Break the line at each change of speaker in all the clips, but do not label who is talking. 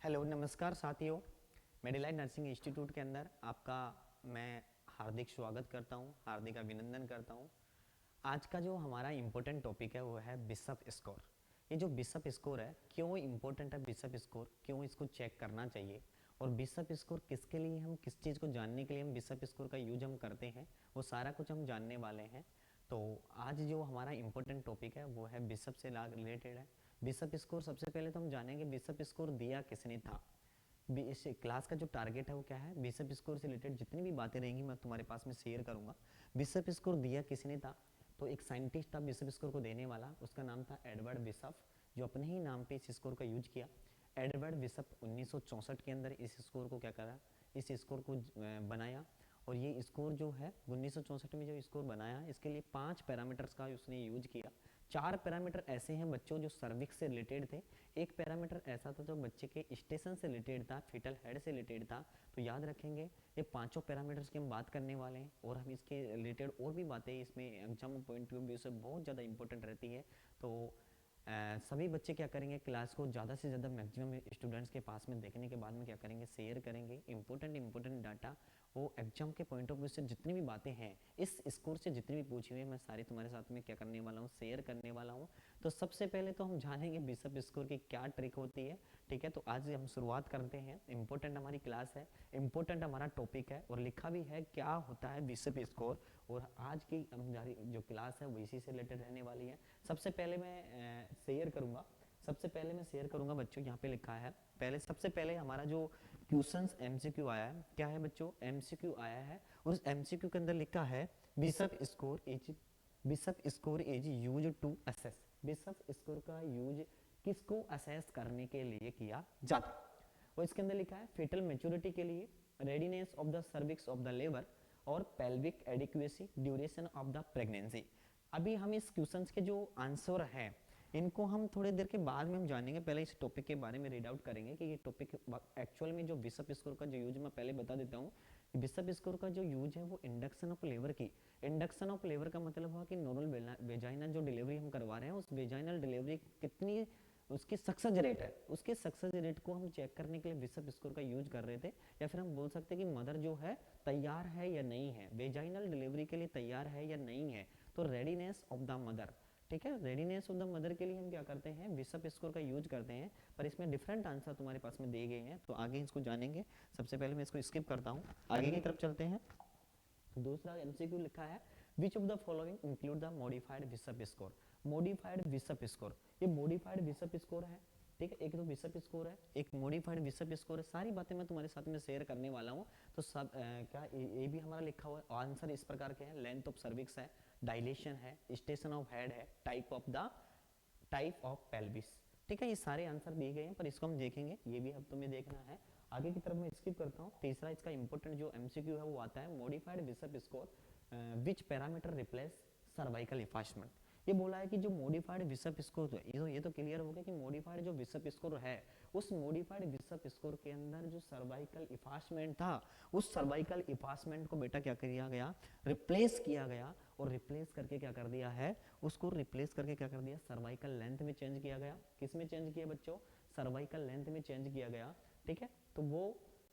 Hello नमस्कार साथियों। मेडिलाइट nursing institute के अंदर आपका मैं हार्दिक स्वागत करता हूं, हार्दिक अभिनंदन करता हूं। आज का जो हमारा इम्पोर्टेंट टॉपिक है वो है बिशप स्कोर। ये जो बिशप स्कोर है, क्यों इम्पोर्टेंट है बिशप स्कोर, क्यों इसको चेक करना चाहिए और बिशप स्कोर किसके लिए, हम किस चीज़ को जानने के लिए हम बिशप स्कोर का यूज हम करते हैं, वो सारा कुछ हम जानने वाले हैं। तो आज जो हमारा इम्पोर्टेंट टॉपिक है वो है बिशप से रिलेटेड है। बिशप स्कोर सबसे पहले तो हम जानेंगे बिशप स्कोर दिया किसने था। इस क्लास का जो टारगेट है वो क्या है, बिशप स्कोर से रिलेटेड जितनी भी बातें रहेंगी मैं तुम्हारे पास में शेयर करूंगा। बिशप स्कोर दिया किसने था, तो एक साइंटिस्ट था बिशप स्कोर को देने वाला, उसका नाम था एडवर्ड बिशप, जो अपने ही नाम पे इस स्कोर का यूज किया। एडवर्ड बिशप 1964 के अंदर इस स्कोर को क्या करा, इस स्कोर को बनाया। और ये स्कोर जो है 1964 में जो स्कोर बनाया, इसके लिए 5 पैरामीटर्स का उसने यूज किया। 4 पैरामीटर ऐसे हैं बच्चों जो सर्विक्स से रिलेटेड थे, एक पैरामीटर ऐसा था जो बच्चे के स्टेशन से रिलेटेड था, फीटल हेड से रिलेटेड था। तो याद रखेंगे ये पांचों पैरामीटर्स की हम बात करने वाले हैं और हम इसके रिलेटेड और भी बातें इसमें एग्जाम पॉइंट ऑफ व्यू से बहुत ज़्यादा इंपॉर्टेंट रहती है। तो सभी बच्चे क्या करेंगे, क्लास को ज़्यादा से ज़्यादा मैक्सिमम स्टूडेंट्स के पास में देखने के बाद में क्या करेंगे, शेयर करेंगे इंपॉर्टेंट डाटा। वो एग्जाम के पॉइंट ऑफ व्यू से जितनी भी बातें हैं इस स्कोर से जितनी भी पूछी हुई है मैं सारी तुम्हारे साथ में क्या करने वाला हूँ, शेयर करने वाला हूँ। तो सबसे पहले तो हम जानेंगे बिशप स्कोर की क्या ट्रिक होती है। ठीक है, तो आज हम शुरुआत करते हैं। इंपॉर्टेंट हमारी क्लास है, इंपॉर्टेंट हमारा टॉपिक है और लिखा भी है क्या होता है बिशप स्कोर। और आज की हमारी जो क्लास है वो इसी से रिलेटेड रहने वाली है। सबसे पहले मैं शेयर करूंगा, बच्चों, यहाँ पे लिखा है पहले, सबसे पहले हमारा जो क्वेश्चंस एमसीक्यू आया है, क्या है बच्चों, एमसीक्यू आया है। और उस एमसीक्यू के अंदर लिखा है Bishop score is use to assess. Bishop score का यूज किसको असेस करने के लिए किया जाता है। और इसके अंदर लिखा है फेटल मेच्योरिटी के लिए, readiness of the cervix of the labour और pelvic adequacy duration of the pregnancy. अभी हम इस क्वेश्चंस के जो आंसर हैं इनको हम थोड़ी देर के बाद में हम जानेंगे, पहले इस टॉपिक के बारे में रीड आउट करेंगे कि ये टॉपिक एक्चुअल में जो बिशप स्कोर का जो यूज मैं पहले बता देता हूँ। बिशप स्कोर का जो यूज है वो इंडक्शन ऑफ लेबर की, इंडक्शन ऑफ लेबर का मतलब हुआ कि नॉर्मल वेजाइनल जो डिलीवरी हम करवा रहे हैं उस वेजाइनल डिलीवरी कितनी उसकी सक्सेस रेट है, उसके सक्सेस रेट को हम चेक करने के लिए बिशप स्कोर का यूज कर रहे थे। या फिर हम बोल सकते हैं कि मदर जो है तैयार है या नहीं है, वेजाइनल डिलीवरी के लिए तैयार है या नहीं है। तो रेडीनेस ऑफ द मदर, ठीक है, रेडीनेस ऑफ द मदर के लिए हम क्या करते हैं, बिशप स्कोर का यूज करते हैं। पर इसमें डिफरेंट आंसर तुम्हारे पास में दिए गए हैं, तो आगे इसको जानेंगे। सबसे पहले मैं इसको स्किप करता हूँ, आगे की तरफ चलते हैं। दूसरा एमसीक्यू लिखा है which of the following include the modified Bishop score. Modified Bishop score, ये मॉडिफाइड बिशप स्कोर है। ठीक है, एक तो बिशप स्कोर है, एक मॉडिफाइड बिशप स्कोर है। सारी बातें मैं तुम्हारे साथ में शेयर करने वाला हूँ। तो सब क्या ये भी हमारा लिखा हुआ है, आंसर इस प्रकार के हैं, लेंथ ऑफ सर्विक्स है, डायलेशन है, स्टेशन ऑफ हेड है, टाइप ऑफ पेल्विस। ठीक है, ये सारे आंसर दिए गए हैं पर इसको हम देखेंगे, ये भी अब तुम्हें देखना है। आगे की तरफ मैं स्किप करता हूँ। तीसरा इसका इंपॉर्टेंट जो एमसीक्यू है वो आता है modified Bishop score which parameter replace cervical effacement. ये बोला है कि जो मॉडिफाइड बिशप स्कोर, तो ये तो क्लियर हो गया कि मॉडिफाइड जो बिशप स्कोर है उस मॉडिफाइड बिशप स्कोर के अंदर जो सर्वाइकल इफास्टमेंट था उस सर्वाइकल इफास्टमेंट को बेटा क्या किया गया, रिप्लेस किया गया। और रिप्लेस करके क्या कर दिया है, उसको रिप्लेस करके क्या कर दिया, सर्वाइकल लेंथ में चेंज किया गया। किस में चेंज किया बच्चों, सर्वाइकल लेंथ में चेंज किया गया। ठीक है, तो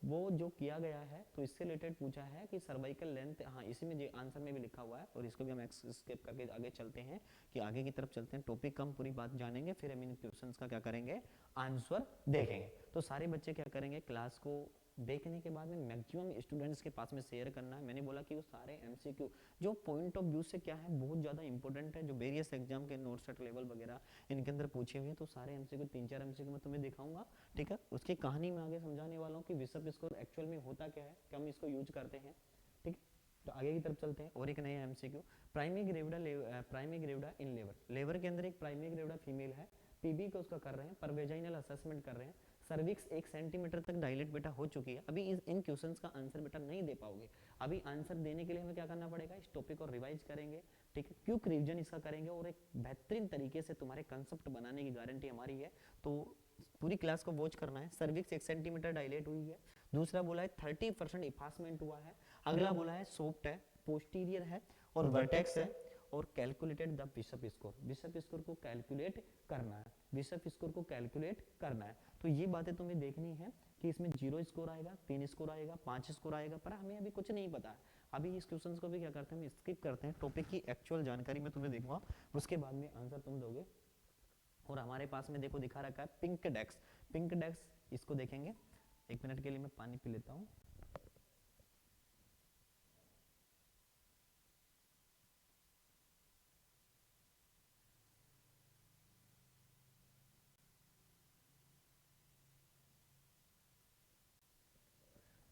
वो जो किया गया है तो इससे रिलेटेड पूछा है कि सर्वाइकल लेंथ, हाँ इसी में आंसर में भी लिखा हुआ है। और इसको भी हम स्किप करके आगे चलते हैं कि आगे की तरफ चलते हैं, टॉपिक का हम पूरी बात जानेंगे, फिर हम इन क्वेश्चंस का क्या करेंगे, आंसर देखेंगे। तो सारे बच्चे क्या करेंगे, क्लास को देखने के बाद में मैक्सिमम स्टूडेंट्स के पास में शेयर करना है। मैंने बोला कि वो सारे एमसीक्यू जो पॉइंट ऑफ व्यू से क्या है बहुत ज़्यादा इंपॉर्टेंट है, जो वेरियस एग्जाम के नोट सेट लेवल वगैरह इनके अंदर पूछे हुए हैं, तो सारे एमसीक्यू 3-4 एमसीक्यू मैं तुम्हें दिखाऊंगा। ठीक है, उसकी कहानी में आगे समझाने वाला हूँ कि बिशप स्कोर एक्चुअल में होता क्या है, क्या हम इसको यूज करते हैं। ठीक है, तो आगे की तरफ चलते हैं और एक नया MCQ, primary gravida in labour के अंदर एक प्राइमरी ग्रेविडा फीमेल है, पीबी को उसका कर रहे हैं, पर वेजाइनल असेसमेंट कर रहे हैं, सर्विक्स 1 सेंटीमीटर तक डायलेट बेटा हो चुकी है। अभी इन क्वेश्चंस का आंसर बेटा नहीं दे पाओगे, अभी आंसर देने के लिए हमें क्या करना पड़ेगा, इस टॉपिक को रिवाइज करेंगे। ठीक है, क्विक रिवीजन इसका करेंगे और एक बेहतरीन तरीके से तुम्हारे कंसेप्ट बनाने की गारंटी हमारी है। तो पूरी क्लास को वॉच करना है। सर्विक्स 1 सेंटीमीटर डायलेट हुई है, दूसरा बोला है 30% इफासमेंट हुआ है, अगला बोला है सॉफ्ट है, पोस्टीरियर है और वर्टेक्स है, और calculated the bishop score, bishop score को कैलकुलेट करना है, बिशप स्कोर को कैलकुलेट करना है। तो ये बातें तुम्हें देखनी है कि इसमें 0 स्कोर आएगा, 3 स्कोर आएगा, 5 स्कोर आएगा, पर हमें अभी कुछ नहीं पता है। अभी इस क्वेश्चंस को भी क्या करते हैं, हम स्किप करते हैं, टॉपिक की एक्चुअल जानकारी मैं तुम्हें दूंगा, उसके बाद में आंसर तुम दोगे। और हमारे पास में देखो दिखा रखा है पिंक डेक्स, पिंक डेक्स इसको देखेंगे। एक मिनट के लिए मैं पानी पी लेता हूँ।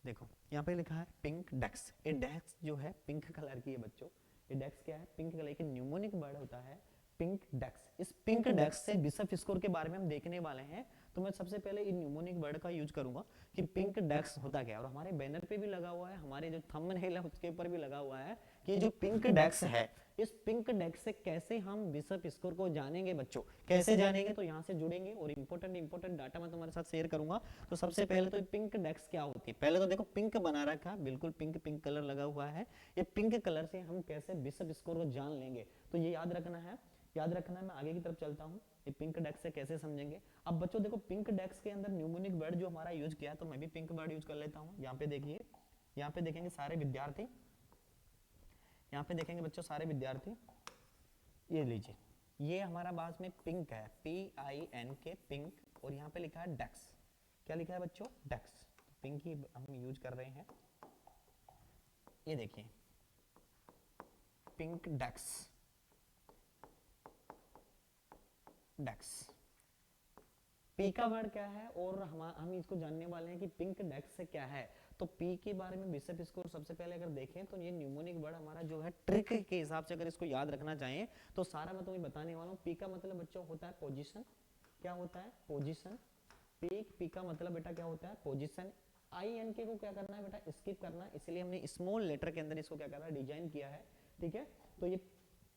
देखो यहाँ पे लिखा है पिंक डेक्स, ये डेक्स जो है पिंक कलर की है बच्चों, ये डेक्स क्या है, पिंक कलर की न्यूमोनिक वर्ड होता है पिंक डेक्स। इस पिंक डेक्स से बिशप स्कोर के बारे में हम देखने वाले हैं। तो मैं सबसे पहले इन न्यूमोनिक वर्ड का यूज करूंगा कि पिंक डेक्स होता क्या है, और हमारे बैनर पे भी लगा हुआ है, हमारे जो थंबनेल है उसके ऊपर भी लगा हुआ है कि जो पिंक डेक्स है, इस पिंक डेक्स से कैसे हम बिशप स्कोर को जानेंगे बच्चों, कैसे जानेंगे, तो यहाँ से जुड़ेंगे और इंपॉर्टेंट डाटा मैं तुम्हारे साथ शेयर करूंगा। तो सबसे पहले तो पिंक डेक्स क्या होती है, पहले तो देखो पिंक बना रखा, बिल्कुल पिंक पिंक कलर लगा हुआ है, ये पिंक कलर से हम कैसे बिशप स्कोर को जान लेंगे, तो ये याद रखना है, याद रखना है। मैं आगे की तरफ चलता हूँ, ये पिंक डेक्स से कैसे समझेंगे। अब बच्चों देखो पिंक डेक्स के अंदर न्यूमोनिक वर्ड जो हमारा यूज किया, तो मैं भी पिंक वर्ड यूज कर लेता हूँ। यहाँ पे देखिए, यहाँ पे देखेंगे सारे विद्यार्थी, यहाँ पे देखेंगे बच्चों सारे विद्यार्थी, ये लीजिए, ये हमारा पास में पिंक है, PINK पिंक, और यहाँ पे लिखा है डेक्स, क्या लिखा है बच्चों, डेक्स, पिंक ही हम यूज कर रहे हैं। ये देखिए पिंक डेक्स, डेक्स, पी का वर्ड क्या है, और हम इसको जानने वाले हैं कि पिंक डेक्स से क्या है। तो पी के बारे में बिशप स्कोर सबसे पहले अगर देखें तो ये न्यूमोनिक वर्ड हमारा जो है ट्रिक के हिसाब से अगर इसको याद रखना चाहें तो सारा मैं तुम्हें बताने वाला हूँ। पी का मतलब बच्चों होता है पोजीशन, क्या होता है पोजीशन, पी का मतलब बेटा क्या होता है पोजीशन। INK को क्या करना है बेटा, स्किप करना है, इसलिए हमने स्मॉल लेटर के अंदर इसको क्या करना है, डिजाइन किया है, ठीक है। तो ये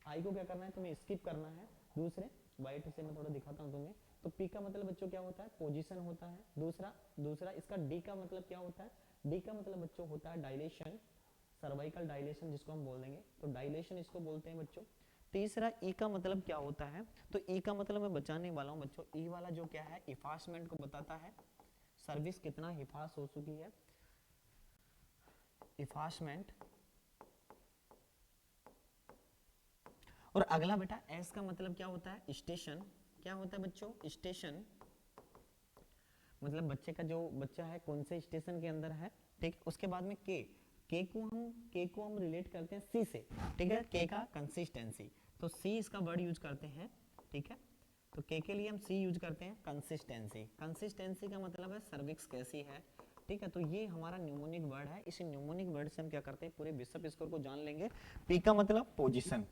आई को क्या करना है, तुम्हें स्किप करना है। दूसरे वाइट से मैं थोड़ा दिखाता हूँ तुम्हें। तो पी का मतलब बच्चों क्या होता है, पोजीशन होता है। दूसरा इसका डी का मतलब क्या होता है, डी का मतलब बच्चों होता है डायलेशन, सर्वाइकल डायलेशन जिसको हम बोल देंगे, तो डायलेशन इसको बोलते हैं बच्चों। तीसरा ई का मतलब क्या होता है, तो ई का मतलब मैं बचाने वाला हूँ बच्चों, ई वाला जो क्या है इफासमेंट को बताता है, सर्विस कितना हिफास हो चुकी है, इफासमेंट। और अगला बेटा एस का मतलब क्या होता है, स्टेशन, क्या होता है बच्चों, स्टेशन, मतलब बच्चे का जो बच्चा है कौन से स्टेशन के अंदर है, ठीक। उसके बाद में के को हम रिलेट करते हैं सी से, ठीक है, के का कंसिस्टेंसी, तो सी इसका वर्ड यूज करते हैं, ठीक है। तो के लिए हम सी यूज करते हैं, कंसिस्टेंसी, कंसिस्टेंसी का मतलब है सर्विक्स कैसी है, ठीक है। तो ये हमारा न्यूमोनिक वर्ड है, इस न्यूमोनिक वर्ड से हम क्या करते हैं पूरे बिशप स्कोर को जान लेंगे। पी का मतलब पोजीशन,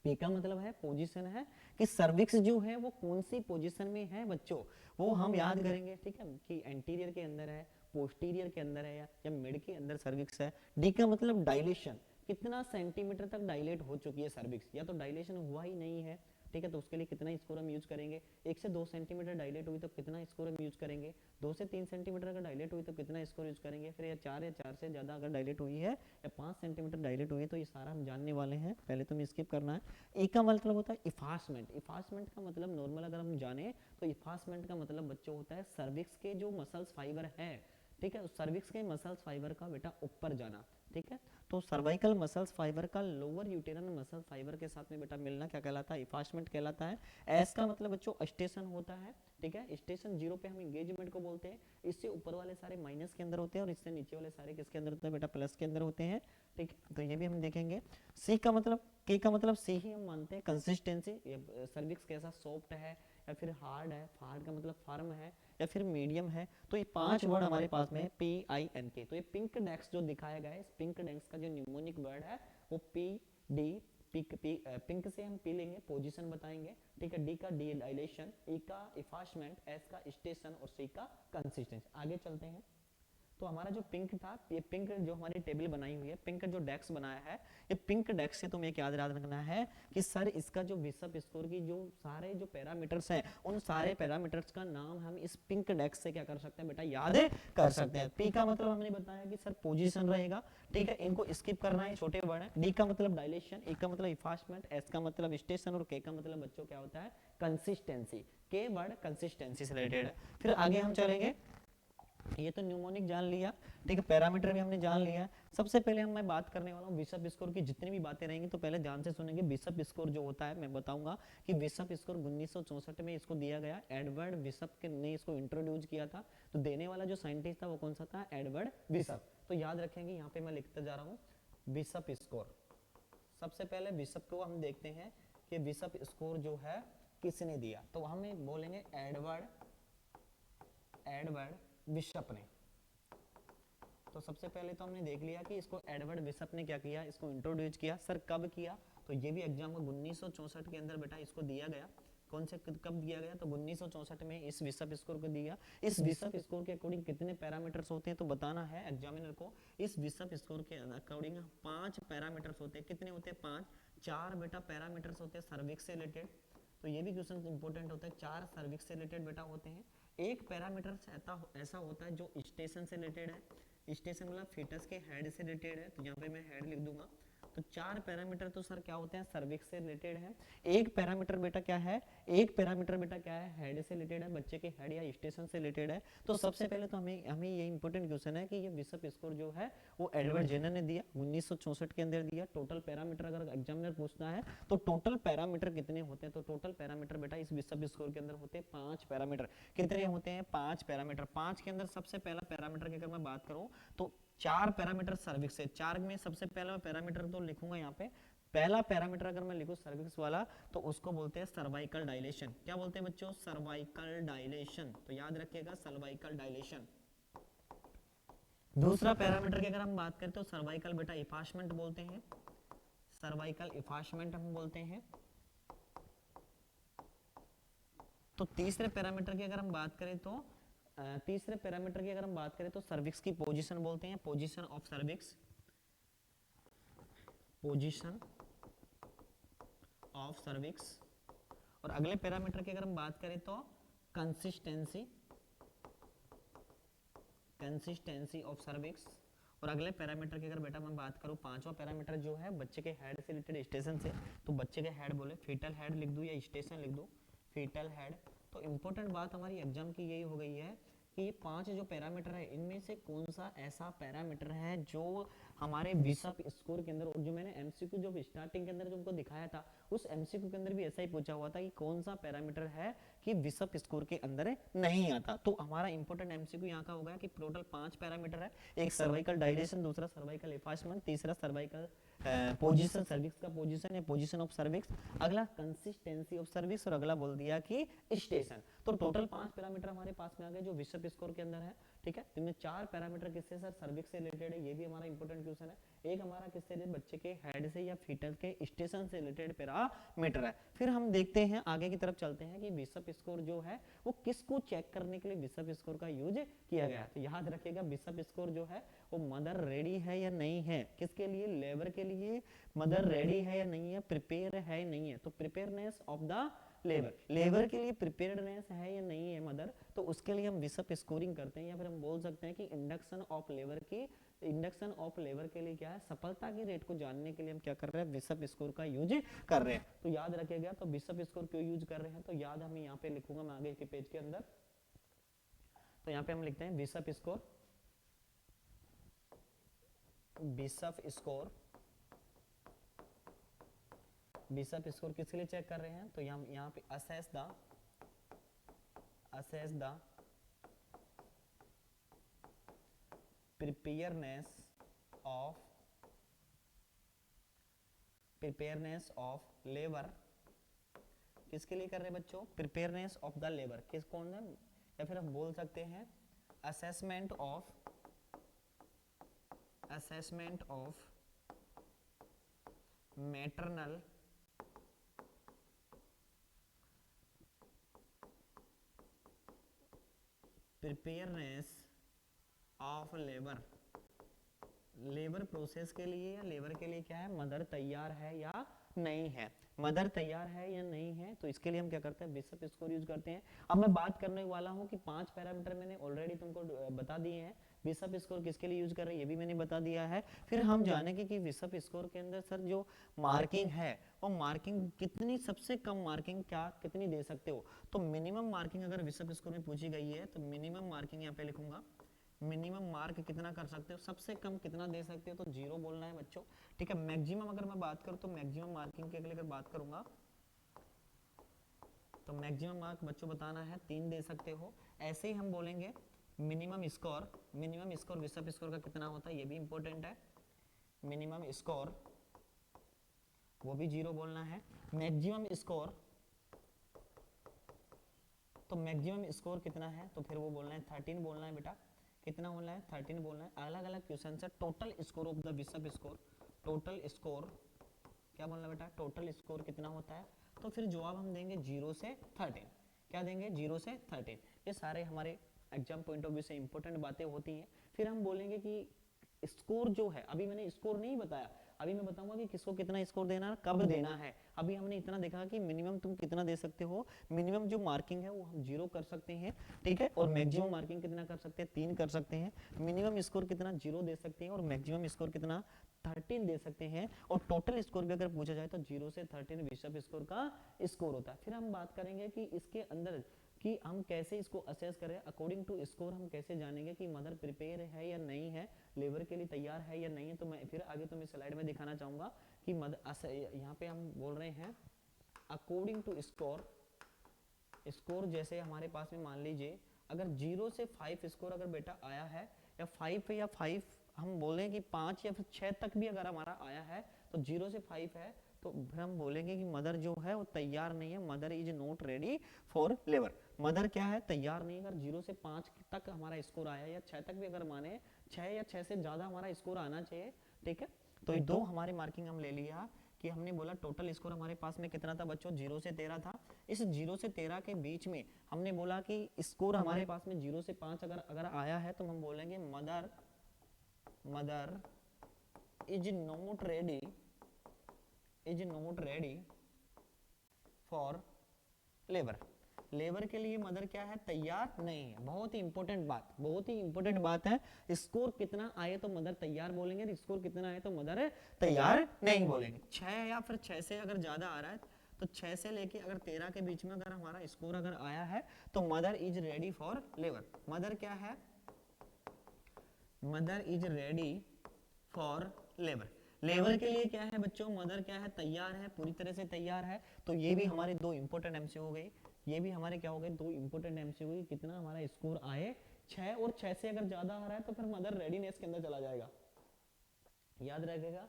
पी का मतलब है पोजीशन है, कि सर्विक्स जो है वो कौन सी पोजीशन में है बच्चों, वो हम याद करेंगे, ठीक है, कि एंटीरियर के अंदर है, पोस्टीरियर के अंदर है, या मिड के अंदर सर्विक्स है। डी का मतलब डायलेशन, कितना सेंटीमीटर तक डायलेट हो चुकी है सर्विक्स, या तो डायलेशन हुआ ही नहीं है, ठीक है, तो उसके लिए कितना स्कोर हम यूज करेंगे। 1 से 2 सेंटीमीटर डायलेट हुई तो कितना स्कोर हम यूज करेंगे, 2 से 3 सेंटीमीटर अगर डायलेट हुई तो कितना स्कोर यूज करेंगे, फिर या 4 से ज़्यादा अगर डायलेट हुई है, या 5 सेंटीमीटर डायलेट हुई है, तो ये सारा हम जानने वाले हैं। पहले तो स्किप करना है। ए का मतलब होता है इफासमेंट, इफासमेंट का मतलब नॉर्मल अगर हम जाने तो इफासमेंट का मतलब बच्चों होता है सर्विक्स के जो मसल्स फाइबर है, ठीक है, उस सर्विक्स के मसल्स फाइबर का बेटा ऊपर जाना, ठीक है। तो सर्वाइकल मसल्स फाइबर का लोअर यूटेरन मसल फाइबर के साथ में बेटा मिलना क्या कहलाता है, इफासमेंट कहलाता है। एस का मतलब बच्चों स्टेशन होता है, ठीक है, स्टेशन 0 पे हम एंगेजमेंट को बोलते हैं, इससे ऊपर वाले सारे माइनस के अंदर होते हैं और इससे नीचे वाले सारे किसके अंदर होते हैं बेटा, प्लस के अंदर होते हैं, ठीक है। तो ये भी हम देखेंगे। सी का मतलब, के का मतलब सी ही हम मानते हैं, कंसिस्टेंसी, सर्विक्स कैसा सॉफ्ट है या फिर हार्ड है, हार्ड का मतलब फर्म है या फिर मीडियम है। तो ये 5 वर्ड हमारे पास में PINK। तो ये पिंक डेक्स जो दिखाया गया है, इस पिंक डेक्स का जो न्यूमोनिक वर्ड है वो PD, पिंक से हम पी लेंगे, पोजीशन बताएंगे, ठीक है। डी का डी डायलेशन, ई का इफासमेंट, एस का स्टेशन और सी का कंसिस्टेंसी। आगे चलते हैं। तो हमारा जो पिंक था, ये पिंक जो हमारी टेबल बनाई हुई है, पिंक जो डेस्क बनाया है, ये पिंक डेस्क से तुम्हें याद रखना है कि सर इसका जो बिशप स्कोर की जो सारे जो पैरामीटर्स हैं, उन सारे पैरामीटर्स का नाम हम इस पिंक डेस्क से क्या कर सकते हैं बेटा, याद कर सकते हैं। पी का मतलब हमने बताया कि सर पोजीशन रहेगा, ठीक है, इनको स्किप करना है, छोटे वर्ड है। डी का मतलब डायलेशन, ई का मतलब इफास्टमेंट, एस का मतलब स्टेशन और के का मतलब बच्चों क्या होता है, कंसिस्टेंसी। के वर्ड कंसिस्टेंसी से रिलेटेड है। फिर आगे हम चलेंगे, ये तो न्यूमोनिक जान लिया, ठीक है, पैरामीटर भी हमने जान लिया। सबसे पहले मैं बात करने वाला हूँ बिशप स्कोर की। जितनी भी बातें रहेंगी तो पहले ध्यान से सुनेंगे। बिशप स्कोर जो होता है, मैं बताऊंगा कि बिशप स्कोर 1964 में इसको दिया गया, एडवर्ड बिशप ने इसको इंट्रोड्यूस किया था। तो देने वाला जो साइंटिस्ट था वो कौन सा था, एडवर्ड बिशप। तो याद रखेंगे, यहाँ पे मैं लिखता जा रहा हूँ बिशप स्कोर। सबसे पहले बिशप को हम देखते हैं कि बिशप स्कोर जो है किसने दिया, तो हमें बोलेंगे एडवर्ड बिशप ने। तो सबसे पहले तो हमने देख लिया कि इसको एडवर्ड बिशप ने क्या किया, इसको इंट्रोड्यूस किया। सर कब किया, तो ये भी एग्जाम में 1964 के अंदर बेटा इसको दिया गया। कौन से कब दिया गया, तो 1964 में इस बिशप स्कोर को दिया। इस बिशप स्कोर के अकॉर्डिंग कितने पैरामीटर्स होते हैं तो बताना है एग्जामिनर को। इस बिशप स्कोर के अकॉर्डिंग 5 पैरामीटर्स होते हैं। कितने होते हैं, 5। 4 बेटा पैरामीटर्स होते हैं सर्विक्स से रिलेटेड, तो ये भी क्वेश्चन इंपॉर्टेंट होता है। 4 सर्विक्स से रिलेटेड बेटा होते हैं। एक पैरामीटर ऐसा होता है जो स्टेशन से रिलेटेड है। स्टेशन मतलब फीटस के हेड से रिलेटेड है, तो यहाँ पे मैं हेड लिख दूंगा। तो 4 पैरामीटर तो सर क्या होते हैं, सर्विक्स से रिलेटेड है। एक पैरामीटर बेटा क्या है, हेड से रिलेटेड है, बच्चे के हेड या स्टेशन से रिलेटेड है। तो सबसे पहले तो हमें ये इंपॉर्टेंट क्वेश्चन है कि ये बिशप स्कोर जो है वो एडवर्ड जेनर ने दिया, 1964 के अंदर दिया। टोटल पैरामीटर अगर एग्जामिनर पूछता है तो टोटल पैरामीटर कितने होते हैं, तो टोटल पैरामीटर बेटा इस बिशप स्कोर के अंदर होते हैं 5 पैरामीटर। कितने होते हैं, 5 पैरामीटर। 5 के अंदर सबसे पहला पैरामीटर की अगर मैं बात करूं तो 4 पैरामीटर सर्विक्स है। 4 में सबसे पहला पैरामीटर तो लिखूंगा यहाँ पे, पहला पैरामीटर अगर मैं लिखूं सर्विक्स वाला तो उसको बोलते हैं सर्वाइकल डायलेशन। क्या बोलते हैं बच्चों, सर्वाइकल डायलेशन। तो याद रखिएगा सर्वाइकल डायलेशन। दूसरा पैरामीटर की अगर हम बात करें तो सर्वाइकल बेटा इफास्टमेंट बोलते हैं, सर्वाइकल इफास्टमेंट हम बोलते हैं। तो तीसरे पैरामीटर की अगर हम बात करें तो सर्विक्स की पोजीशन बोलते हैं, position of cervix, position of cervix. और अगले पैरामीटर की अगर हम बात करें तो कंसिस्टेंसी ऑफ सर्विक्स। और अगले पैरामीटर की अगर बेटा मैं बात करूं, पांचवा पैरामीटर जो है बच्चे के हेड से रिलेटेड, स्टेशन से, तो बच्चे के हेड बोले फीटल हेड लिख दूं या स्टेशन लिख दूं, फीटल हेड। तो इंपॉर्टेंट बात हमारी एग्जाम की यही हो गई है कि ये 5 जो पैरामीटर है इनमें से कौन सा ऐसा पैरामीटर है जो हमारे बिशप स्कोर के अंदर, और जो मैंने एमसीक्यू जो स्टार्टिंग के अंदर जो उनको दिखाया था उस एमसीक्यू के अंदर भी ऐसा ही पूछा हुआ था कि कौन सा पैरामीटर है कि बिशप स्कोर के अंदर नहीं आता। तो हमारा इंपॉर्टेंट एमसीक्यू यहाँ का होगा कि टोटल 5 पैरामीटर है, एक सर्वाइकल डायलेशन, दूसरा सर्वाइकल इफास्टमेंट, तीसरा सर्वाइकल पोजीशन, सर्विक्स का पोजीशन या पोजीशन ऑफ सर्विक्स, अगला कंसिस्टेंसी ऑफ सर्विक्स, और अगला बोल दिया कि स्टेशन। तो टोटल 5 पैरामीटर हमारे पास में आ गए जो बिशप स्कोर के अंदर है, ठीक है। इनमें 4 पैरामीटर किससे, सर सर्विक्स से रिलेटेड है, ये भी हमारा इंपॉर्टेंट क्वेश्चन है। एक हमारा किससे रिलेटेड, बच्चे के हेड से या फीटल के स्टेशन से रिलेटेड पैरामीटर है। फिर हम देखते हैं आगे की तरफ चलते हैं कि बिशप स्कोर जो है वो किसको चेक करने के लिए बिशप स्कोर का यूज किया गया। तो याद रखिएगा बिशप स्कोर जो है वो मदर रेडी है या नहीं है, किसके लिए, लेबर के लिए मदर रेडी है या नहीं है, प्रिपेयर है या नहीं है। तो प्रिपेयरनेस ऑफ द लेबर के लिए प्रिपेयर्डनेस है या नहीं है मदर, तो उसके लिए हम बिशप स्कोरिंग करते हैं। या फिर हम बोल सकते हैं कि इंडक्शन ऑफ लेबर के लिए क्या है, सफलता के रेट को जानने के लिए हम क्या कर रहे हैं, बिशप स्कोर का यूज कर रहे हैं। तो याद रखिएगा, तो बिशप स्कोर क्यों यूज कर रहे हैं, तो याद हम यहाँ पे लिखूंगा मैं आगे के पेज के अंदर। तो यहाँ पे हम लिखते हैं बिशप स्कोर किसके लिए चेक कर रहे हैं, तो यहाँ पे assess the preparedness of labour. किसके लिए कर रहे हैं बच्चों, प्रिपेयरनेस ऑफ द लेबर, किस कौन है, या फिर हम बोल सकते हैं assessment of maternal preparedness of labour, labour process के लिए या लेबर के लिए क्या है, मदर तैयार है या नहीं है, मदर तैयार है या नहीं है, तो इसके लिए हम क्या करते हैं, बिशप स्कोर यूज करते हैं। अब मैं बात करने वाला हूँ कि 5 पैरामीटर मैंने ऑलरेडी तुमको बता दिए हैं, बिशप स्कोर किसके लिए यूज कर रहे हैं ये भी मैंने बता दिया है। फिर हम जानेंगे कि बिशप स्कोर के अंदर सर जो मार्किंग है वो मार्किंग कितनी, सबसे कम मार्किंग क्या कितनी दे सकते हो। तो मिनिमम मार्किंग अगर बिशप स्कोर में पूछी गई है तो मिनिमम मार्किंग यहाँ पे लिखूंगा, मिनिमम मार्क कितना कर सकते हो, सबसे कम कितना दे सकते हो, तो 0 बोलना है बच्चों, ठीक है। मैक्सिमम अगर मैं बात करूं तो मैक्सिमम मार्किंग के लिए अगर बात करूंगा तो मैक्सिमम मार्क बच्चों बताना है 3 दे सकते हो। ऐसे ही हम बोलेंगे minimum score, minimum score bishop score का कितना होता है ये भी इंपॉर्टेंट है, मिनिमम स्कोर वो भी 0 बोलना है। मैक्सिमम स्कोर, तो मैक्सिमम स्कोर कितना है तो फिर वो बोलना है 13 बोलना है बेटा, कितना बोलना है 13 बोलना है। अलग अलग क्वेश्चन से total score of the bishop score, total score क्या बोलना बेटा, टोटल स्कोर कितना होता है, तो फिर जवाब हम देंगे 0 से 13, क्या देंगे 0 से 13। ये सारे हमारे एग्जाम पॉइंट ऑफ व्यू से इंपॉर्टेंट बातें होती हैं। फिर हम बोलेंगे कि स्कोर जो है, अभी मैंने स्कोर नहीं बताया, अभी मैं बताऊंगा कि किसको कितना स्कोर देना है, कब देना है। अभी हमने इतना देखा कि मिनिमम तुम कितना दे सकते हो, मिनिमम जो मार्किंग है वो हम 0 कर सकते हैं, ठीक है, और मैक्सिमम मार्किंग कितना कर सकते हैं, 3 कर सकते हैं। मिनिमम स्कोर कितना 0 दे सकते हैं और मैक्सिमम स्कोर कितना 13 दे सकते हैं। और टोटल स्कोर भी अगर पूछा जाए तो 0 से 13 बिशप स्कोर का स्कोर होता है। फिर हम बात करेंगे कि इसके अंदर कि हम कैसे इसको असेस करें, अकॉर्डिंग टू स्कोर हम कैसे जानेंगे कि मदर प्रिपेयर है या नहीं है, लेबर के लिए तैयार है या नहीं है। तो मैं फिर आगे तुम्हें स्लाइड में दिखाना चाहूंगा कि यहाँ पे हम बोल रहे हैं अकॉर्डिंग टू स्कोर, स्कोर जैसे हमारे पास में मान लीजिए अगर 0 से 5 स्कोर अगर बेटा आया है, या 5 या 5 हम बोलें कि 5 या फिर 6 तक भी अगर हमारा आया है, तो 0 से 5 है तो फिर हम बोलेंगे कि मदर जो है वो तैयार नहीं है, mother is not ready for labour. Mother क्या है, तैयार नहीं है। अगर 0 से 5 तक हमारा स्कोर आया या 6 तक भी अगर माने, 6 या 6 से ज्यादा हमारा स्कोर आना चाहिए, ठीक है। तो ये दो हमारी मार्किंग हम ले लिया कि हमने बोला टोटल स्कोर हमारे पास में कितना था बच्चों, 0 से 13 था। इस 0 से 13 के बीच में हमने बोला कि स्कोर हमारे पास में 0 से 5 अगर अगर आया है तो हम बोलेंगे mother, mother is not ready, is not ready for labour. Labour के लिए मदर क्या है, तैयार नहीं है। बहुत ही इंपॉर्टेंट बात, बहुत ही इंपॉर्टेंट बात है। स्कोर कितना आए तो मदर तैयार बोलेंगे, स्कोर कितना आए तो मदर तैयार नहीं बोलेंगे। 6 या फिर 6 से अगर ज्यादा आ रहा है तो 6 से लेके अगर 13 के बीच में अगर हमारा स्कोर अगर आया है तो mother is ready for labour. Mother क्या है, mother is ready for labour. Labour के लिए क्या है बच्चों, मदर क्या है, तैयार है, पूरी तरह से तैयार है। तो ये भी हमारे दो इंपॉर्टेंट एमसीक्यू हो गए, ये भी हमारे क्या हो गए, दो इंपॉर्टेंट एमसीक्यू कि कितना हमारा स्कोर आए। 6 और 6 से अगर ज्यादा आ रहा है तो फिर मदर रेडीनेस के अंदर चला जाएगा, याद रखेगा।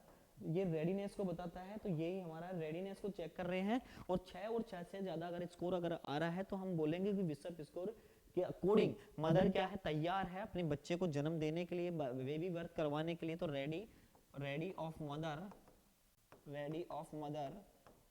ये रेडीनेस को बताता है, तो यही हमारा रेडीनेस को चेक कर रहे हैं। और 6 से ज्यादा अगर स्कोर अगर आ रहा है तो हम बोलेंगे कि बिशप स्कोर के अकॉर्डिंग मदर क्या है, तैयार है अपने बच्चे को जन्म देने के लिए, बेबी बर्थ करवाने के लिए। तो ready, ready of mother, ready of mother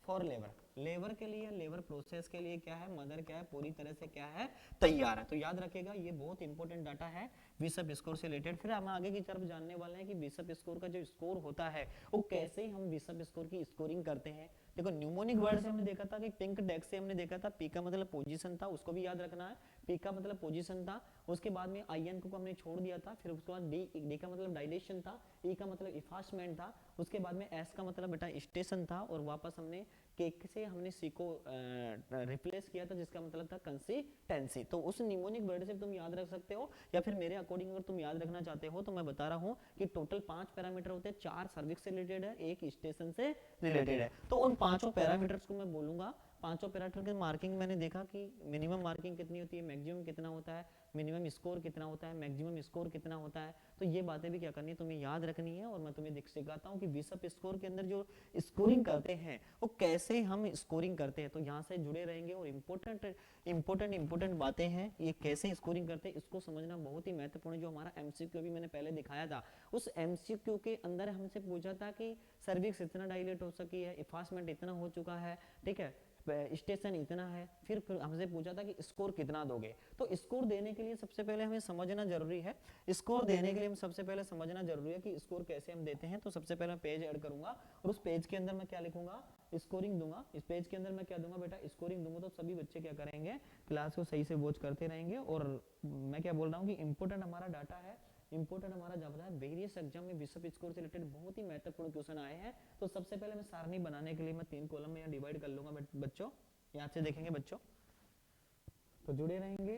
for labour. Labour के लिए, लेबर प्रोसेस के लिए क्या है, मदर क्या है, पूरी तरह से क्या है, तैयार है। तो याद रखेगा ये बहुत इंपॉर्टेंट डाटा है बिशप स्कोर से रिलेटेड। फिर हम आगे की तरफ जानने वाले हैं कि बिशप स्कोर का जो स्कोर होता है वो कैसे हम बिशप स्कोर की स्कोरिंग करते हैं। देखो न्यूमोनिक वर्ड से हमने देखा था कि पिंक डेस्क से हमने देखा था, पी का मतलब पोजीशन था, उसको भी याद रखना है, पी का मतलब पोजीशन था। उसके बाद में आईएन को हमने छोड़ दिया था, फिर उसके बाद डी का मतलब डायलेशन था, ई का मतलब इफास्टमेंट था, उसके बाद में एस का मतलब बेटा स्टेशन था, और वापस हमने के से हमने सी को रिप्लेस किया था जिसका मतलब था कंसिस्टेंसी। तो उस निमोनिक वर्ड से तुम याद रख सकते हो, या फिर मेरे अकॉर्डिंग अगर तुम याद रखना चाहते हो तो मैं बता रहा हूँ कि टोटल 5 पैरामीटर होते हैं, 4 सर्विक्स से रिलेटेड है, 1 स्टेशन से रिलेटेड है। तो उन पांचों पैरामीटर्स को मैं बोलूंगा। पांचों पैरामीटर की मार्किंग मैंने देखा कि मिनिमम मार्किंग कितनी होती है, मैक्सिमम कितना होता है, मिनिमम स्कोर कितना होता है, मैक्सिमम स्कोर कितना होता है। तो ये बातें भी क्या करनी है, तुम्हें याद रखनी है। और मैं तुम्हें सिखाता हूँ कि बिशप स्कोर के अंदर जो स्कोरिंग करते हैं वो कैसे हम स्कोरिंग करते हैं। तो यहाँ से जुड़े रहेंगे, और इंपॉर्टेंट बातें हैं, ये कैसे स्कोरिंग करते हैं इसको समझना बहुत ही महत्वपूर्ण है। जो हमारा एमसीक्यू भी मैंने पहले दिखाया था, उस एमसीक्यू के अंदर हमसे पूछा था कि सर्विक्स इतना डायलेट हो सकी है, इफास्टमेंट इतना हो चुका है, ठीक है, स्टेशन इतना है, फिर हमसे पूछा था कि स्कोर कितना दोगे। तो स्कोर देने के लिए सबसे पहले हमें समझना जरूरी है, स्कोर देने के लिए हम सबसे पहले समझना जरूरी है कि स्कोर कैसे हम देते हैं। तो सबसे पहले मैं पेज ऐड करूंगा और उस पेज के अंदर मैं क्या लिखूंगा, स्कोरिंग दूंगा। इस पेज के अंदर मैं क्या दूंगा बेटा, स्कोरिंग दूंगा। तो सभी बच्चे क्या करेंगे, क्लास को सही से वॉच करते रहेंगे। और मैं क्या बोल रहा हूँ कि इंपोर्टेंट हमारा डाटा है, इंपोर्टेंट हमारा जब है वेरियस एग्जाम में बिशप स्कोर से रिलेटेड बहुत ही महत्वपूर्ण क्वेश्चन आए हैं। तो सबसे पहले मैं सारणी बनाने के लिए मैं 3 कॉलम में यहाँ डिवाइड कर लूंगा बच्चों, यहाँ से देखेंगे बच्चों। तो जुड़े रहेंगे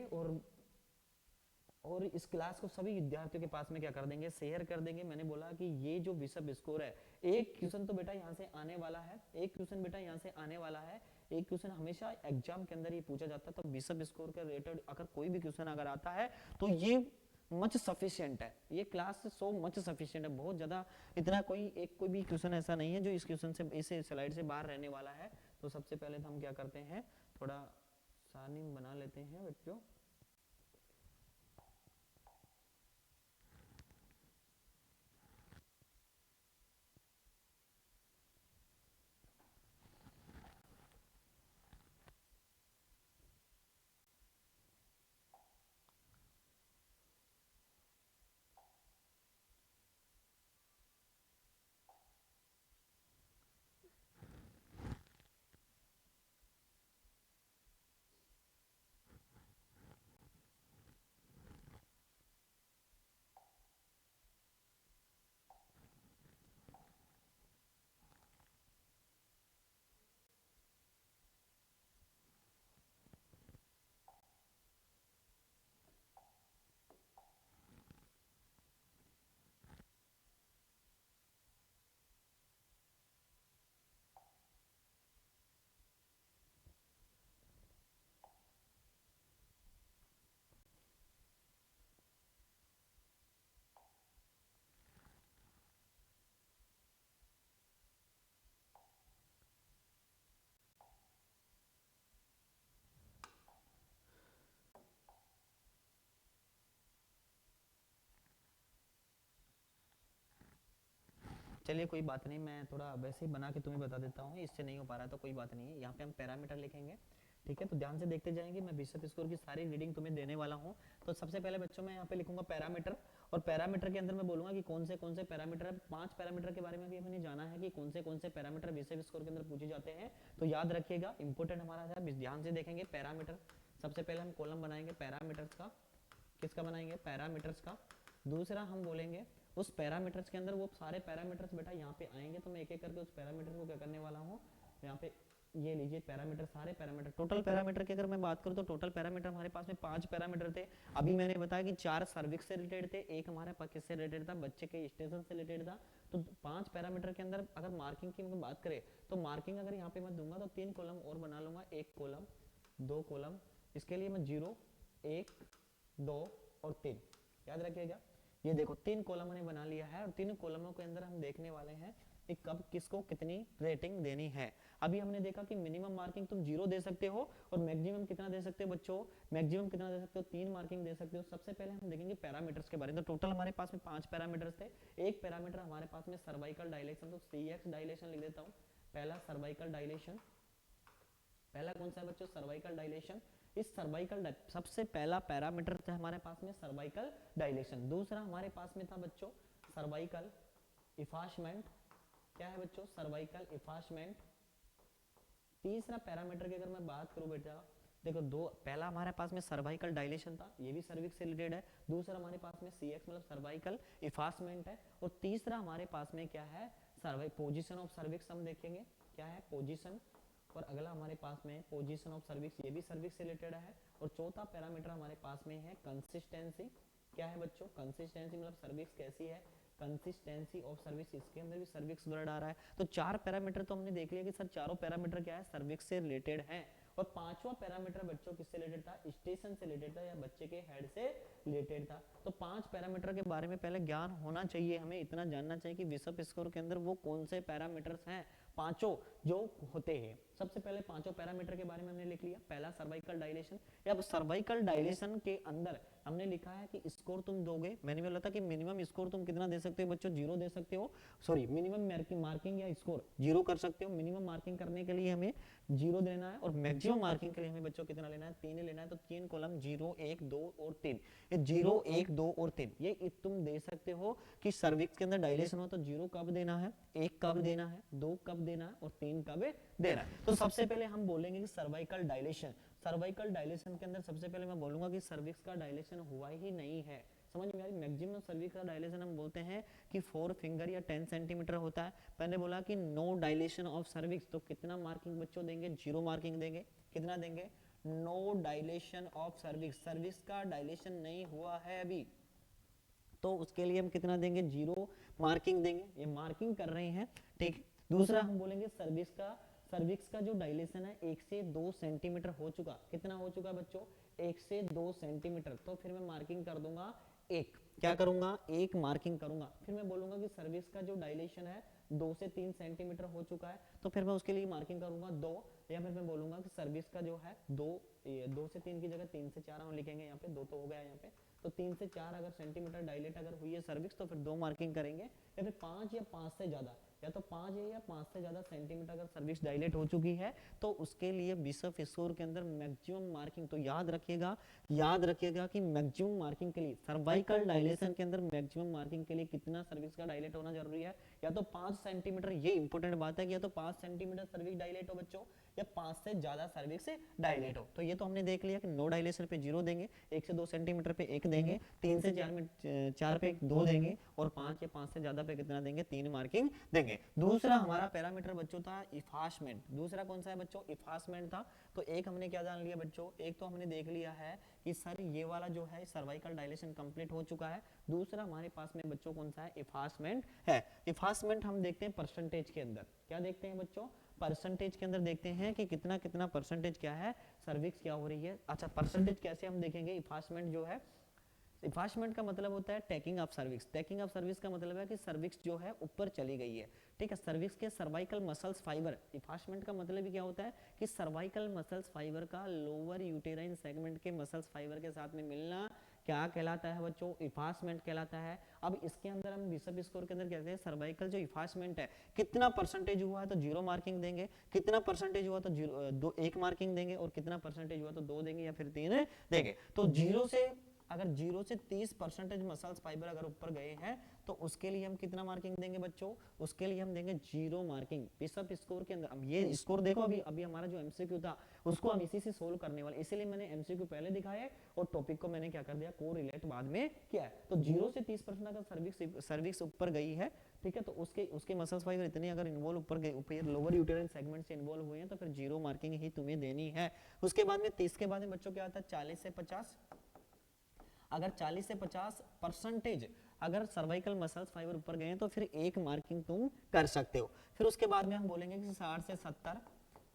और इस क्लास को सभी विद्यार्थियों के पास में क्या कर देंगे, शेयर कर देंगे। मैंने बोला कि ये जो बिशप स्कोर है, एक क्वेश्चन तो बेटा यहाँ से आने वाला है, एक क्वेश्चन बेटा यहाँ से आने वाला है, एक क्वेश्चन हमेशा एग्जाम के अंदर ये पूछा जाता है। तो बिशप स्कोर के रिलेटेड अगर कोई भी क्वेश्चन अगर आता है तो ये मच सफिशिएंट है, ये क्लास सो मच सफिशिएंट है, बहुत ज्यादा इतना कोई भी क्वेश्चन ऐसा नहीं है जो इस क्वेश्चन से इस स्लाइड से बाहर रहने वाला है। तो सबसे पहले तो हम क्या करते हैं, थोड़ा सारणी बना लेते हैं बच्चों। चलिए कोई बात नहीं, मैं थोड़ा वैसे ही बना के तुम्हें बता देता हूँ, इससे नहीं हो पा रहा तो कोई बात नहीं है। यहाँ पे हम पैरामीटर लिखेंगे, ठीक है। तो ध्यान से देखते जाएंगे, मैं बिशप स्कोर की सारी रीडिंग तुम्हें देने वाला हूँ। तो सबसे पहले बच्चों मैं यहाँ पे लिखूंगा पैरामीटर, और पैरामीटर के अंदर मैं बोलूंगा कि कौन से पैरामीटर है। 5 पैरामीटर के बारे में भी हमने जाना है कि कौन से पैरामीटर बिशप स्कोर के अंदर पूछे जाते हैं। तो याद रखिएगा, इंपोर्टेंट हमारा है, ध्यान से देखेंगे पैरामीटर। सबसे पहले हम कॉलम बनाएंगे पैरामीटर्स का, किसका बनाएंगे, पैरामीटर्स का। दूसरा हम बोलेंगे उस पैरामीटर्स के अंदर वो सारे पैरामीटर्स बेटा यहाँ पे आएंगे, तो मैं एक एक करके उस पैरामीटर को क्या करने वाला हूँ, यहाँ पे ये लीजिए पैरामीटर, सारे पैरामीटर। टोटल पैरामीटर की अगर मैं बात करूँ तो टोटल पैरामीटर हमारे पास में 5 पैरामीटर थे। अभी मैंने बताया कि 4 सर्विक्स से रिलेटेड थे, एक हमारे पास किससे रिलेटेड था, बच्चे के स्टेशन से रिलेटेड था। तो 5 पैरामीटर के अंदर अगर मार्किंग की बात करें तो मार्किंग अगर यहाँ पे मैं दूंगा तो 3 कॉलम और बना लूंगा, 1 कॉलम 2 कॉलम। इसके लिए मैं 0 1 2 और 3 याद रखिएगा। ये देखो 3 कॉलम मैंने बना लिया है, और तीनों कॉलमों के अंदर हम देखने वाले हैं कि कब किसको कितनी रेटिंग देनी है। अभी हमने देखा कि मिनिमम मार्किंग तुम 0 दे सकते हो, और मैक्सिमम कितना दे सकते हो बच्चों, मैक्सिमम कितना दे सकते हो, 3 मार्किंग दे सकते हो। सबसे पहले हम देखेंगे पैरामीटर्स के बारे में। तो टोटल हमारे पास में 5 पैरामीटर्स थे। एक पैरामीटर हमारे पास में सर्वाइकल डायलेशन, तो CX डायलेशन लिख देता हूँ। पहला सर्वाइकल डायलेशन, पहला कौन सा है बच्चों, सर्वाइकल डायलेशन। इस सर्वाइकल सबसे पहला पैरामीटर था हमारे पास में सर्वाइकल डायलेशन। दूसरा हमारे पास में था बच्चों सर्वाइकल इफाशमेंट, क्या है बच्चों, सर्वाइकल इफाशमेंट। तीसरा पैरामीटर की अगर मैं बात करूं बेटा, देखो पहला हमारे पास में सर्वाइकल डायलेशन था, ये भी सर्विक्स से रिलेटेड है। दूसरा हमारे पास में CX मतलब सर्वाइकल इफाशमेंट है, और तीसरा हमारे पास में क्या है, पोजीशन ऑफ सर्विक्स हम देखेंगे, क्या है पोजीशन। और अगला हमारे पास में पोजीशन ऑफ सर्विक्स, ये भी सर्विक्स से रिलेटेड है। और चौथा पैरामीटर हमारे पास में है कंसिस्टेंसी, क्या है बच्चों, कंसिस्टेंसी मतलब सर्विक्स कैसी है, कंसिस्टेंसी ऑफ सर्विस, इसके अंदर भी सर्विक्स वर्ड आ रहा है। तो 4 पैरामीटर तो हमने देख लिया कि सर चारों पैरामीटर क्या है, सर्विक्स से रिलेटेड है। और 5वां पैरामीटर बच्चों किससे रिलेटेड था, स्टेशन से रिलेटेड था, या बच्चे के हेड से रिलेटेड था। तो 5 पैरामीटर के बारे में पहले ज्ञान होना चाहिए, हमें इतना जानना चाहिए कि बिशप स्कोर के अंदर वो कौन से पैरामीटर्स हैं, पांचों जो होते हैं। सबसे पहले पांचों पैरामीटर के बारे में हमने लिख लिया। पहला सर्वाइकल डायलेशन। अब सर्वाइकल डायलेशन के अंदर हमने लिखा है कि स्कोर तुम दोगे, मैंने बोला था कि मिनिमम स्कोर तुम कितना दे सकते हो बच्चों, 0 दे सकते हो, सॉरी मिनिमम मार्किंग या स्कोर 0 कर सकते हो। मिनिमम मार्किंग करने के लिए हमें 0 देना है और मैक्सिमम मार्किंग के लिए हमें बच्चों कितना लेना है, 3 लेना है। तो 3 कॉलम 0 1 2 और 3, ये 0 1 2 और 3 ये तुम दे सकते हो कि सर्विक्स के अंदर डायलेशन हो तो 0 कब देना है, 1 कब देना है, 2 कब देना है और 3 कब देना है। तो सबसे पहले हम बोलेंगे कि सर्वाइकल डायलेशन। सर्वाइकल डायलेशन के अंदर सबसे पहले मैं बोलूंगा कि सर्विक्स का डायलेशन हुआ ही नहीं है। समझ में आ रही? मैक्सिमम सर्विक्स का डायलेशन हम बोलते हैं कि 4 फिंगर या 10 सेंटीमीटर होता है। मैंने बोला कि नो डायलेशन ऑफ सर्विक्स, तो कितना मार्किंग बच्चों देंगे, 0 मार्किंग देंगे। कितना देंगे, no dilation of cervix, cervix का डायलेशन नहीं हुआ है अभी, तो उसके लिए हम कितना देंगे, 0 मार्किंग देंगे। ये मार्किंग कर रहे हैं, ठीक। दूसरा हम बोलेंगे सर्विक्स का जो डायलेशन है 1 से 2 सेंटीमीटर हो चुका। कितना हो चुका बच्चों, 1 से 2 सेंटीमीटर। तो फिर मैं मार्किंग कर दूंगा 1, क्या करूंगा, 1 मार्किंग करूंगा। फिर मैं बोलूंगा कि सर्विक्स का जो डायलेशन है 2 से 3 सेंटीमीटर हो चुका है, तो फिर मैं उसके लिए मार्किंग करूंगा 2। या फिर मैं बोलूंगा कि सर्विक्स का जो है 2 से 3 की जगह 3 से 4 हम लिखेंगे, यहाँ पे 2 तो हो गया यहाँ पे। तो 3 से 4 अगर सेंटीमीटर डायलेट अगर हुई है सर्विक्स, तो फिर 2 मार्किंग करेंगे। या फिर 5 या 5 से ज्यादा, या तो 5 है या 5 से ज्यादा सेंटीमीटर अगर सर्विक्स डायलेट हो चुकी है, तो उसके लिए बिशप स्कोर के अंदर मैक्सिमम मार्किंग। तो याद रखिएगा कि मैक्सिमम मार्किंग के लिए सर्वाइकल डायलेशन के अंदर मैक्सिमम मार्किंग के लिए कितना सर्विक्स का डायलेट होना जरूरी है, या तो 5 सेंटीमीटर। ये इंपॉर्टेंट बात है कि या तो 5 सेंटीमीटर सर्विक्स डायलेट हो बच्चों, या 5 से ज्यादा सर्विक्स से डायलेट हो। तो ये तो हमने देख लिया कि नो डायलेशन पे 0 देंगे, 1 से 2 सेंटीमीटर पे 1 देंगे, 3 से 4 पे 2 देंगे, और 5 या 5 से ज्यादा पे कितना देंगे, 3 मार्किंग देंगे। दूसरा हमारा पैरामीटर बच्चों था इफासमेंट। दूसरा कौन सा है बच्चों, इफासमेंट था। तो एक हमने क्या जान लिया बच्चों, एक तो हमने देख लिया है कि सर ये वाला जो है सर्वाइकल डायलेशन कंप्लीट हो चुका है। दूसरा हमारे पास में बच्चों कौन सा है, इफासमेंट है। इफासमेंट हम देखते हैं परसेंटेज के अंदर। क्या देखते हैं बच्चों, परसेंटेज के अंदर देखते हैं कि कितना कितना परसेंटेज क्या है, सर्विक्स क्या हो रही है। अच्छा, परसेंटेज कैसे हम देखेंगे, इफासमेंट जो है, इफासमेंट का मतलब होता है taking of cervix. Taking of cervix का मतलब है कि सर्विक्स जो है ऊपर चली गई है, ठीक है। सर्विक्स के सर्वाइकल मसल्स फाइबर, इफासमेंट का मतलब भी क्या होता है कि सर्वाइकल मसल्स फाइबर का लोअर यूटेराइन सेगमेंट के मसल्स फाइबर के साथ में मिलना क्या कहलाता है बच्चों, इफासमेंट कहलाता है। अब इसके अंदर हम बिशप स्कोर के अंदर कहते हैं सर्वाइकल जो इफासमेंट है कितना परसेंटेज हुआ है तो 0 मार्किंग देंगे, कितना परसेंटेज हुआ तो 1 मार्किंग देंगे, और कितना परसेंटेज हुआ तो 2 देंगे या फिर 3 देंगे। तो 0 से अगर 0 से 30% मसल्स फाइबर अगर ऊपर गए हैं, तो उसके लिए हम कितना मार्किंग देंगे बच्चों, उसके लिए हम देंगे 0 मार्किंग। बिशप स्कोर के अंदर अब ये स्कोर देखो, अभी हमारा जो एमसीक्यू था उसको हम इसी से सोल्व करने वाले, इसीलिए मैंने एमसीक्यू पहले दिखाया और टॉपिक को मैंने क्या कर दिया, को रिलेट बाद में किया है। तो 0 से 30% अगर सर्विक्स ऊपर गई है, ठीक है, तो उसके मसल्स फाइबर इतने अगर इन्वॉल्व ऊपर गए, ऊपर लोअर यूटेराइन सेगमेंट से इन्वॉल्व हुए हैं, तो फिर 0 मार्किंग ही तुम्हें देनी है। उसके बाद में 30 के बाद में बच्चों क्या आता है, 40 से 50। अगर 40 से 50% अगर सर्वाइकल मसल्स फाइबर ऊपर गए हैं, तो फिर 1 मार्किंग तुम कर सकते हो। फिर उसके बाद में हम बोलेंगे कि 60 से 70,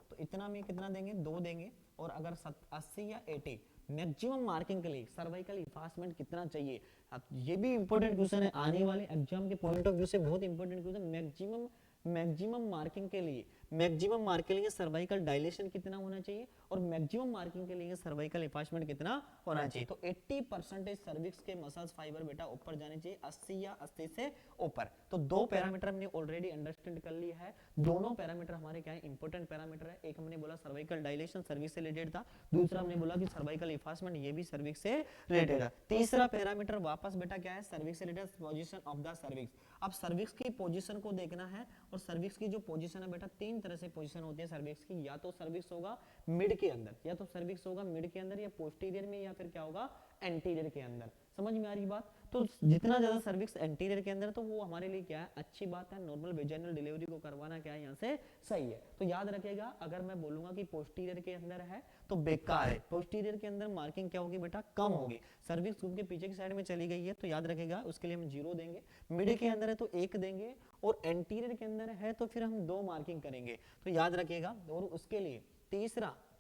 तो इतना में कितना देंगे, 2 देंगे। और अगर 80 या 80 मैक्सिमम मार्किंग के लिए सर्वाइकल इफासमेंट कितना चाहिए। अब ये भी इंपॉर्टेंट क्वेश्चन है, आने वाले एग्जाम के पॉइंट ऑफ व्यू से बहुत इंपॉर्टेंट क्वेश्चन। मैक्सिमम मार्किंग के लिए सर्वाइकल डायलेशन कितना होना चाहिए, और मैक्सिमम मार्किंग के लिए सर्वाइकल इफासमेंट कितना होना चाहिए। तो 80% सर्विक्स के मसल्स फाइबर बेटा ऊपर जाने चाहिए, 80 या 80 से ऊपर। तो 2 पैरामीटर हमने ऑलरेडी अंडरस्टैंड कर लिया है। दोनों पैरामीटर हमारे क्या है, इंपॉर्टेंट पैरामीटर है। एक हमने बोला सर्वाइकल डायलेशन सर्विक्स से रिलेटेड था, दूसरा हमने बोला कि सर्वाइकल इफासमेंट ये भी सर्विक्स से रिलेटेड है। तीसरा पैरामीटर वापस बेटा क्या है, सर्विक्स से related position of the cervix. अब सर्विक्स की पोजीशन को देखना है, और सर्विक्स की जो पोजीशन है बेटा 3 तरह से पोजीशन होती है सर्विक्स की। या तो सर्विक्स होगा मिड के अंदर, या तो सर्विक्स होगा मिड के अंदर, या पोस्टीरियर में, या फिर क्या होगा, एंटीरियर के अंदर। समझ में आ रही बात। तो जितना ज्यादा सर्विक्स एंटीरियर के अंदर, तो वो हमारे लिए क्या है, अच्छी बात है। नॉर्मल वेजाइनल डिलीवरी को करवाना क्या है यहाँ से सही है। तो याद रखेगा, अगर मैं बोलूंगा कि पोस्टीरियर के अंदर है तो बेकार है। पोस्टीरियर के अंदर मार्किंग क्या होगी बेटा, कम होगी। सर्विक्स घूम के पीछे की साइड में चली गई है, तो याद रखेगा उसके लिए हम 0 देंगे। मिड के अंदर है तो 1 देंगे, और एंटीरियर के अंदर है तो फिर हम 2 मार्किंग करेंगे। तो याद रखिएगा। और उसके लिए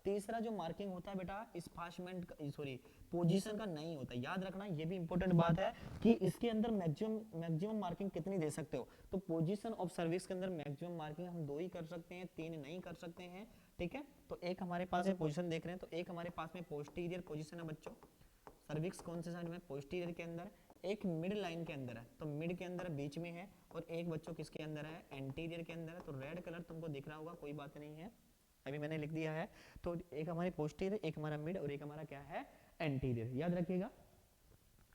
तीसरा जो मार्किंग होता है बेटा, इस्पाशमेंट सॉरी पोजीशन का नहीं होता। याद रखना, ये भी इंपॉर्टेंट बात है कि इसके अंदर मैक्सिमम मार्किंग कितनी दे सकते हो। तो पोजीशन ऑफ सर्विस के अंदर मैक्सिमम मार्किंग हम 2 ही कर सकते हैं, 3 नहीं कर सकते हैं, ठीक है। तो एक हमारे पास में पोजीशन देख रहे हैं, तो एक हमारे पास में पोस्टीरियर पोजीशन है बच्चों, सर्विक्स कौन से साइड में, पोस्टीरियर के अंदर, एक मिड लाइन के अंदर है, तो मिड के अंदर बीच में है, और एक बच्चों किसके अंदर है, एंटीरियर के अंदर है। तो रेड कलर तुमको दिख रहा होगा, कोई बात नहीं है, अभी मैंने लिख दिया है। तो एक हमारी पोस्टीरियर, एक हमारा मिड, और एक हमारा क्या है, एंटीरियर, याद रखिएगा,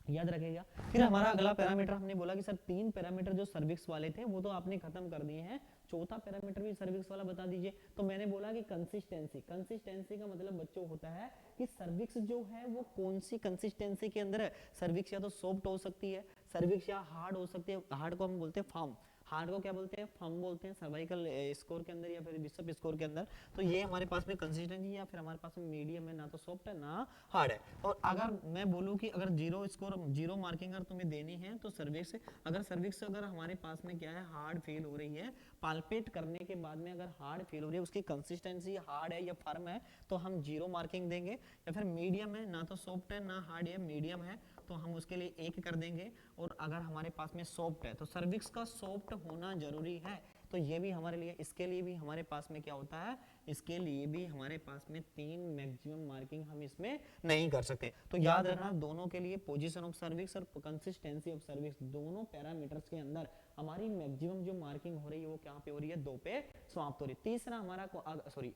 याद रखिएगा। फिर हमारा अगला पैरामीटर हमने बोला कि सर 3 पैरामीटर जो सर्विक्स वाले थे वो तो आपने खत्म कर दिए हैं, चौथा पैरामीटर भी सर्विक्स वाला बता दीजिए। तो मैंने बोला कि कंसिस्टेंसी, कंसिस्टेंसी का मतलब बच्चों होता है कि सर्विक्स जो है वो कौन सी कंसिस्टेंसी के अंदर है। सर्विक्स या तो सॉफ्ट हो सकती है, सर्विक्स या हार्ड हो सकती है, हार्ड को हम बोलते हैं फर्म, हार्ड को क्या बोलते हैं, फर्म बोलते हैं, सर्वाइकल स्कोर के अंदर या फिर बिशप स्कोर के अंदर। तो ये हमारे पास में कंसिस्टेंसी, या फिर हमारे पास में मीडियम है, ना तो सॉफ्ट है ना हार्ड है। और अगर मैं बोलूं कि अगर जीरो स्कोर, जीरो मार्किंग अगर तुम्हें देनी है तो सर्विक्स, अगर सर्विक्स अगर हमारे पास में क्या है, हार्ड फील हो रही है, पाल्पेट करने के बाद में अगर हार्ड फील हो रही है, उसकी कंसिस्टेंसी हार्ड है या फर्म है, तो हम जीरो मार्किंग देंगे। या फिर मीडियम है, ना तो सॉफ्ट है ना हार्ड है, मीडियम है, तो हम उसके लिए 1 कर देंगे। और अगर हमारे पास में सॉफ्ट है, तो सर्विक्स का सॉफ्ट होना जरूरी है, तो ये भी हमारे लिए, इसके लिए भी हमारे पास में क्या होता है, इसके लिए भी हमारे पास में 3 मैक्सिमम मार्किंग हम इसमें नहीं कर सकते। तो याद रखना, दोनों के लिए पोजीशन ऑफ सर्विक्स और कंसिस्टेंसी ऑफ सर्विक्स, दोनों पैरामीटर्स के अंदर हमारी मैक्सिमम जो मार्किंग हो रही है वो क्या पे हो रही है, 2 पे समाप्त हो रही है। तीसरा हमारा सॉरी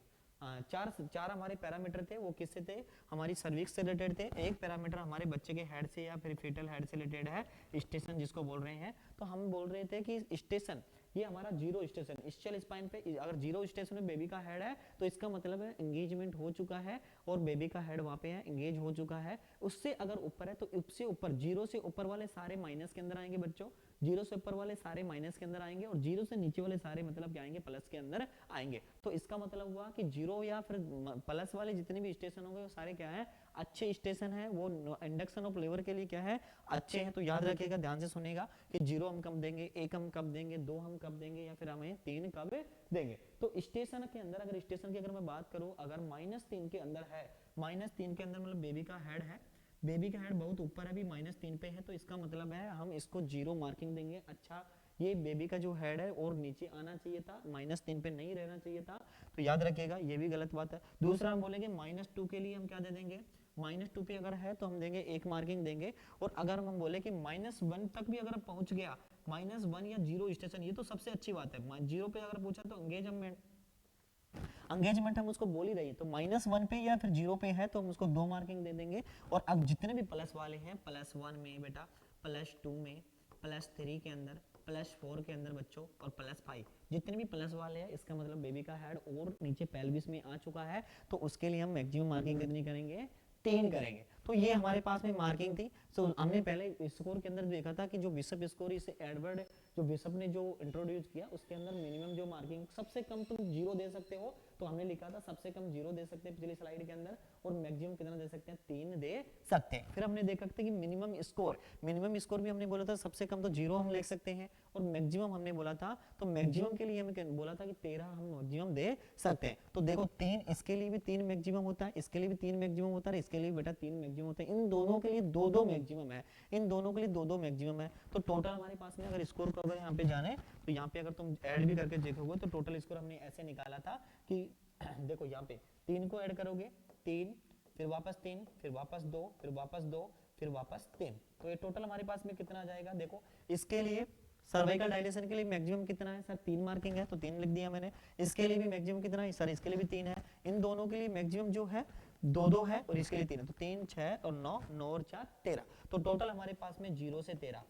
चार हमारे पैरामीटर थे, वो किससे थे, हमारी सर्विक्स से रिलेटेड थे। एक पैरामीटर हमारे बच्चे के हेड से या फिर फीटल हेड से रिलेटेड है, स्टेशन जिसको बोल रहे हैं। तो हम बोल रहे थे कि स्टेशन, ये हमारा जीरो स्टेशन, इस्चियल स्पाइन पे अगर जीरो स्टेशन में बेबी का हेड है तो इसका मतलब है एंगेजमेंट हो चुका है और बेबी का हेड वहाँ पे है, एंगेज हो चुका है। उससे अगर ऊपर है तो उससे ऊपर, जीरो से ऊपर वाले सारे माइनस के अंदर आएंगे बच्चों, जीरो से ऊपर वाले सारे माइनस के अंदर आएंगे, और जीरो से नीचे वाले सारे मतलब क्या आएंगे, प्लस के अंदर आएंगे। तो इसका मतलब हुआ कि जीरो या फिर प्लस वाले जितने भी स्टेशन होंगे वो सारे क्या है, अच्छे स्टेशन है, वो इंडक्शन ऑफ लेवर के लिए क्या है, अच्छे हैं। तो याद रखिएगा, ध्यान से सुनेगा कि जीरो हम कब देंगे, 1 हम कब देंगे, 2 हम कब देंगे, या फिर हमें 3 कब देंगे। तो स्टेशन के अंदर, अगर स्टेशन की अगर मैं बात करूं, अगर -3 के अंदर है, -3 के अंदर मतलब बेबी का हेड है, बेबी का हेड बहुत ऊपर है, अभी -3 पे है, तो इसका मतलब है हम इसको जीरो मार्किंग देंगे। अच्छा, ये बेबी का जो हेड है और नीचे आना चाहिए था, -3 पे नहीं रहना चाहिए था, तो याद रखिएगा ये भी गलत बात है। दूसरा हम बोलेंगे -2 के लिए हम क्या दे देंगे, -2 पे अगर है तो हम देंगे 1 मार्किंग देंगे। और अगर हम बोले कि -1 तक भी अगर पहुंच गया, -1 या जीरो स्टेशन, ये तो सबसे अच्छी बात है। जीरो पे अगर पूछा तो एंगेजमेंट हम उसको बोल ही रही है, तो -1 पे या फिर जीरो पे है तो हम उसको 2 मार्किंग दे देंगे। और अब जितने भी प्लस वाले हैं, +1 में बेटा, +2 में, +3 के अंदर, +4 के अंदर बच्चों, और +5, जितने भी प्लस वाले हैं, इसका मतलब बेबी का हेड और नीचे पेल्विस में आ चुका है, तो उसके लिए हम मैक्सिमम मार्किंग कितनी करेंगे, 3 करेंगे। तो ये हमारे पास में मार्किंग थी। तो हमने पहले स्कोर के अंदर देखा था कि जो बिशप स्कोर, इसे एडवर्ड जो बिशप ने जो इंट्रोड्यूस किया, उसके अंदर मिनिमम जो मार्किंग, सबसे कम तुम 0 दे सकते हो, तो हमने लिखा था सबसे कम 0 दे सकते हैं पिछली स्लाइड के अंदर, और मैक्सिमम कितना दे सकते हैं, 3 दे सकते हैं। फिर हमने देखा था कि मिनिमम स्कोर भी हमने बोला था सबसे कम तो 0 हम लिख सकते हैं, और मैक्सिमम हमने बोला था, तो मैक्सिमम के लिए हमने बोला था कि 13 हम मैक्सिमम दे सकते हैं। तो देखो 3, इसके लिए भी 3 मैक्सिमम होता है, इसके लिए भी 3 मैक्सिमम होता है, इसके लिए बेटा 3 मैक्सिमम होता है। इन दोनों के लिए 2-2 मैक्सिमम है, इन दोनों के लिए 2-2 मैक्सिमम है। तो टोटल हमारे पास में अगर स्कोर को अगर यहाँ पे जाने, तो यहाँ पे अगर तुम ऐड भी करके देखोगे तो टोटल स्कोर हमने ऐसे निकाला था कि देखो यहाँ पे 3 को ऐड करोगे, 3, फिर वापस 3, फिर वापस 2, फिर वापस 2, फिर वापस 3, तो ये टोटल हमारे पास में कितना आ जाएगा। देखो इसके लिए सर्वाइकल डायलेशन के लिए मैक्सिमम कितना है सर, 3 मार्किंग है, तो 3 लिख दिया मैंने। इसके लिए भी मैक्सिमम कितना है सर, इसके लिए भी 3 है। इन दोनों के लिए मैक्सिमम जो है 2-2 है, और इसके लिए 3 है, तो 3, 6 और 9, 9 और 4 13। तो टोटल हमारे पास में 0 से 13,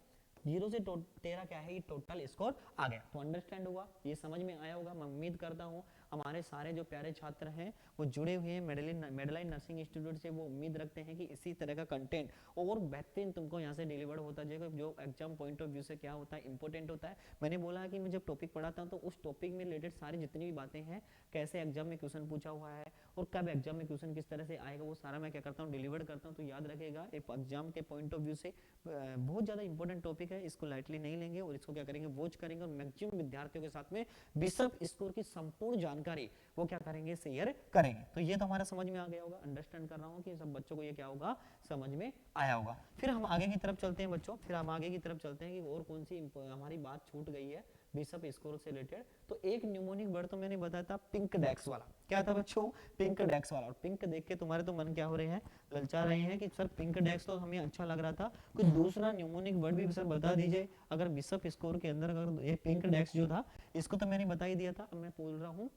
0 से 13 क्या है, ये टोटल स्कोर आ गया। तो अंडरस्टैंड हुआ, ये समझ में आया होगा। मैं उम्मीद करता हूँ हमारे सारे जो प्यारे छात्र हैं वो जुड़े हुए हैं मेडलाइन नर्सिंग इंस्टीट्यूट से, वो उम्मीद रखते हैं कि इसी तरह का कंटेंट और बेहतरीन तुमको यहाँ से डिलीवर्ड होता जाएगा, जो एग्जाम पॉइंट ऑफ व्यू से क्या होता है, इंपॉर्टेंट होता है। मैंने बोला कि मैं जब टॉपिक पढ़ाता हूँ तो उस टॉपिक में रिलेटेड सारी जितनी भी बातें हैं, कैसे एग्जाम में क्वेश्चन पूछा हुआ है और कब एग्जाम में क्वेश्चन किस तरह से आएगा, वो सारा मैं क्या करता हूँ, डिलीवर करता हूँ। तो याद रखेगा, एक एग्जाम के पॉइंट ऑफ व्यू से बहुत ज़्यादा इंपॉर्टेंट टॉपिक है, इसको लाइटली नहीं लेंगे और इसको क्या करेंगे, वॉच करेंगे, और मैक्सिमम विद्यार्थियों के साथ में बिशप स्कोर की संपूर्ण जानकारी वो क्या करेंगे, शेयर करेंगे। तो ये तो हमारा समझ में आ गया होगा, अंडरस्टैंड कर रहा हूँ कि सब बच्चों को ये क्या होगा, समझ में आया होगा। फिर हम आगे की तरफ चलते हैं बच्चों, फिर हम आगे की तरफ चलते हैं कि और कौन सी हमारी बात छूट गई है, बिशप स्कोर से रिलेटेड। तो एक न्यूमोनिक वर्ड तो मैंने बताया था पिंक डेक्स वाला, क्या था बच्चों, पिंक डेक्स वाला। और पिंक देख के तुम्हारे तो मन क्या हो रहे हैं, ललचा रहे हैं कि सर पिंक डेक्स तो हमें अच्छा लग रहा था, कुछ दूसरा न्यूमोनिक वर्ड भी सर बता दीजिए। अगर बिशप स्कोर के अंदर अगर ये पिंक डेक्स जो था इसको तो मैंने बता ही दिया था, अब मैं बोल रहा हूँ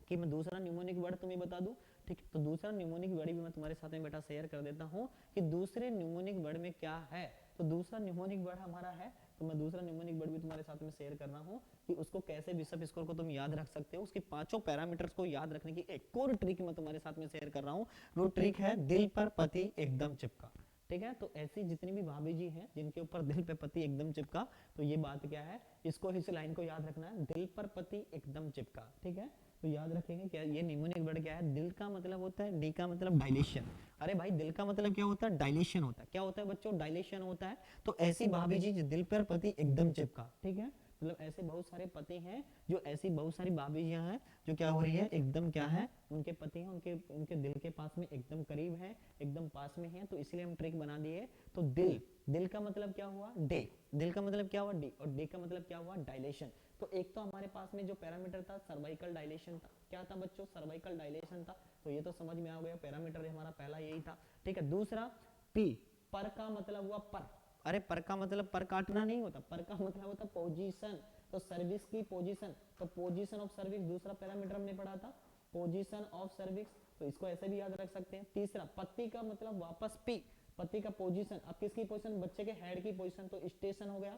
कि मैं दूसरा न्यूमोनिक वर्ड तुम्हें बता दूं। ठीक है, तो दूसरा न्यूमोनिक वर्ड भी मैं तुम्हारे साथ में बेटा शेयर कर देता हूं कि दूसरे न्यूमोनिक वर्ड में क्या है। तो दूसरा न्यूमोनिक वर्ड हमारा है, तो मैं दूसरा न्यूमोनिक वर्ड भी तुम्हारे साथ में शेयर कर रहा हूं कि उसको कैसे बिशप स्कोर को तुम याद रख सकते हो। उसकी पांचों पैरामीटर्स को याद रखने की एक और ट्रिक मैं तुम्हारे साथ में शेयर कर रहा हूं। वो ट्रिक है दिल पर पति एकदम चिपका। ठीक है, तो ऐसी जितनी भी भाभी जी हैं जिनके ऊपर दिल पे पति एकदम चिपका, तो ये बात क्या है, इसको इस लाइन को याद रखना है, दिल पर पति एकदम चिपका। ठीक है, तो याद रखेंगे क्या, ये न्यूमोनिक वर्ड क्या है, दिल का मतलब होता है, डी का मतलब डायलेशन। अरे भाई दिल का मतलब क्या होता है, डायलेशन होता है। क्या होता है बच्चों, डायलेशन होता है। तो ऐसी भाभी जी दिल पर पति एकदम चिपका। ठीक है, मतलब ऐसे बहुत सारे पति हैं, जो ऐसी बहुत सारी भाभीजियां हैं जो क्या हो रही है, एकदम क्या है, उनके पति हैं उनके उनके दिल के पास में एकदम करीब है, एकदम पास में है। तो इसलिए हम ट्रिक बना दिए। तो दिल, दिल का मतलब क्या हुआ, डे, दिल का मतलब क्या हुआ, डी, और डे का मतलब क्या हुआ, डायलेशन। तो एक तो हमारे पास में जो पैरामीटर था सर्वाइकल डायलेशन था, क्या था बच्चों, सर्वाइकल डायलेशन था। तो ये तो समझ में आ गया, पैरामीटर हमारा पहला यही था। ठीक है, दूसरा पी, पर का मतलब हुआ पर। अरे पर का मतलब पर काटना नहीं होता, पर का मतलब होता पोजीशन। तो सर्विस की पोजीशन, तो पोजीशन ऑफ सर्विस दूसरा पैरामीटर हमने पढ़ा था, पोजीशन ऑफ सर्विस। तो इसको ऐसे भी याद रख सकते हैं। तीसरा पति का मतलब वापस पी, पति का पोजीशन। अब किसकी पोजीशन, बच्चे के हेड की पोजीशन, तो स्टेशन हो गया।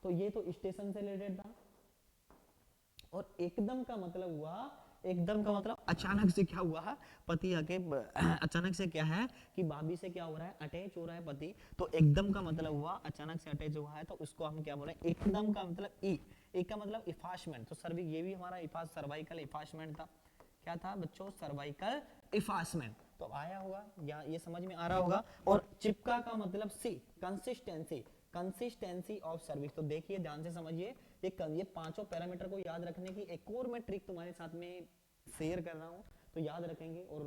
तो ये तो स्टेशन से रिलेटेड था। और एकदम का मतलब हुआ, एकदम का मतलब अचानक से क्या हुआ, पति आके अचानक से क्या है कि भाभी से क्या हो रहा है, अटैच हो रहा है पति। तो एकदम का मतलब हुआ अचानक से अटैच हुआ है, तो उसको हम क्या बोल रहे हैं, एकदम का मतलब ई, एक का मतलब इफाशमेंट। तो सर्विक ये भी हमारा इफास सर्वाइकल इफाशमेंट था। क्या था बच्चों, सर्वाइकल इफासमेंट। तो आया होगा या ये समझ में आ रहा होगा। और चिपका का मतलब सी, कंसिस्टेंसी, कंसिस्टेंसी ऑफ सर्विस। तो देखिए ध्यान से समझिए, ये पांचों पैरामीटर को याद रखने की एक और मैं ट्रिक तुम्हारे साथ में शेयर कर रहा हूं, तो याद रखेंगे। और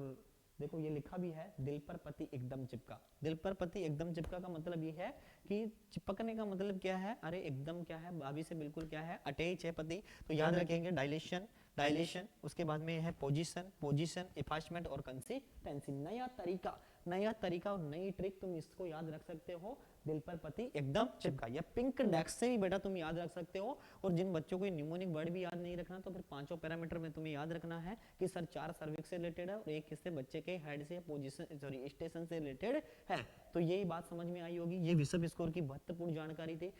देखो ये लिखा भी है, दिल पर पति एकदम चिपका। दिल पर पति एकदम चिपका का मतलब ये है कि चिपकने का मतलब क्या है, अरे एकदम क्या है, भाभी से बिल्कुल क्या है, अटैच है पति। तो याद रखेंगे डायलेशन, डायलेशन, उसके बाद में है पोजीशन, पोजीशन, इफाशमेंट और कंसिस्टेंसी। नया तरीका, नया तरीका और नई ट्रिक तुम इसको याद रख सकते हो, दिल पर पति एकदम चिपका। या पिंक डेक्स से भी बेटा तुम याद रख सकते हो। और जिन बच्चों को न्यूमोनिक वर्ड भी याद नहीं रखना, तो फिर पांचों पैरामीटर में तुम्हें याद रखना है कि सर 4 सर्विक्स से रिलेटेड है और एक किससे, बच्चे के हेड से, पोजीशन सॉरी स्टेशन से रिलेटेड है। तो यही बात समझ में आई होगी। ये बिशप स्कोर की महत्वपूर्ण जानकारी थी।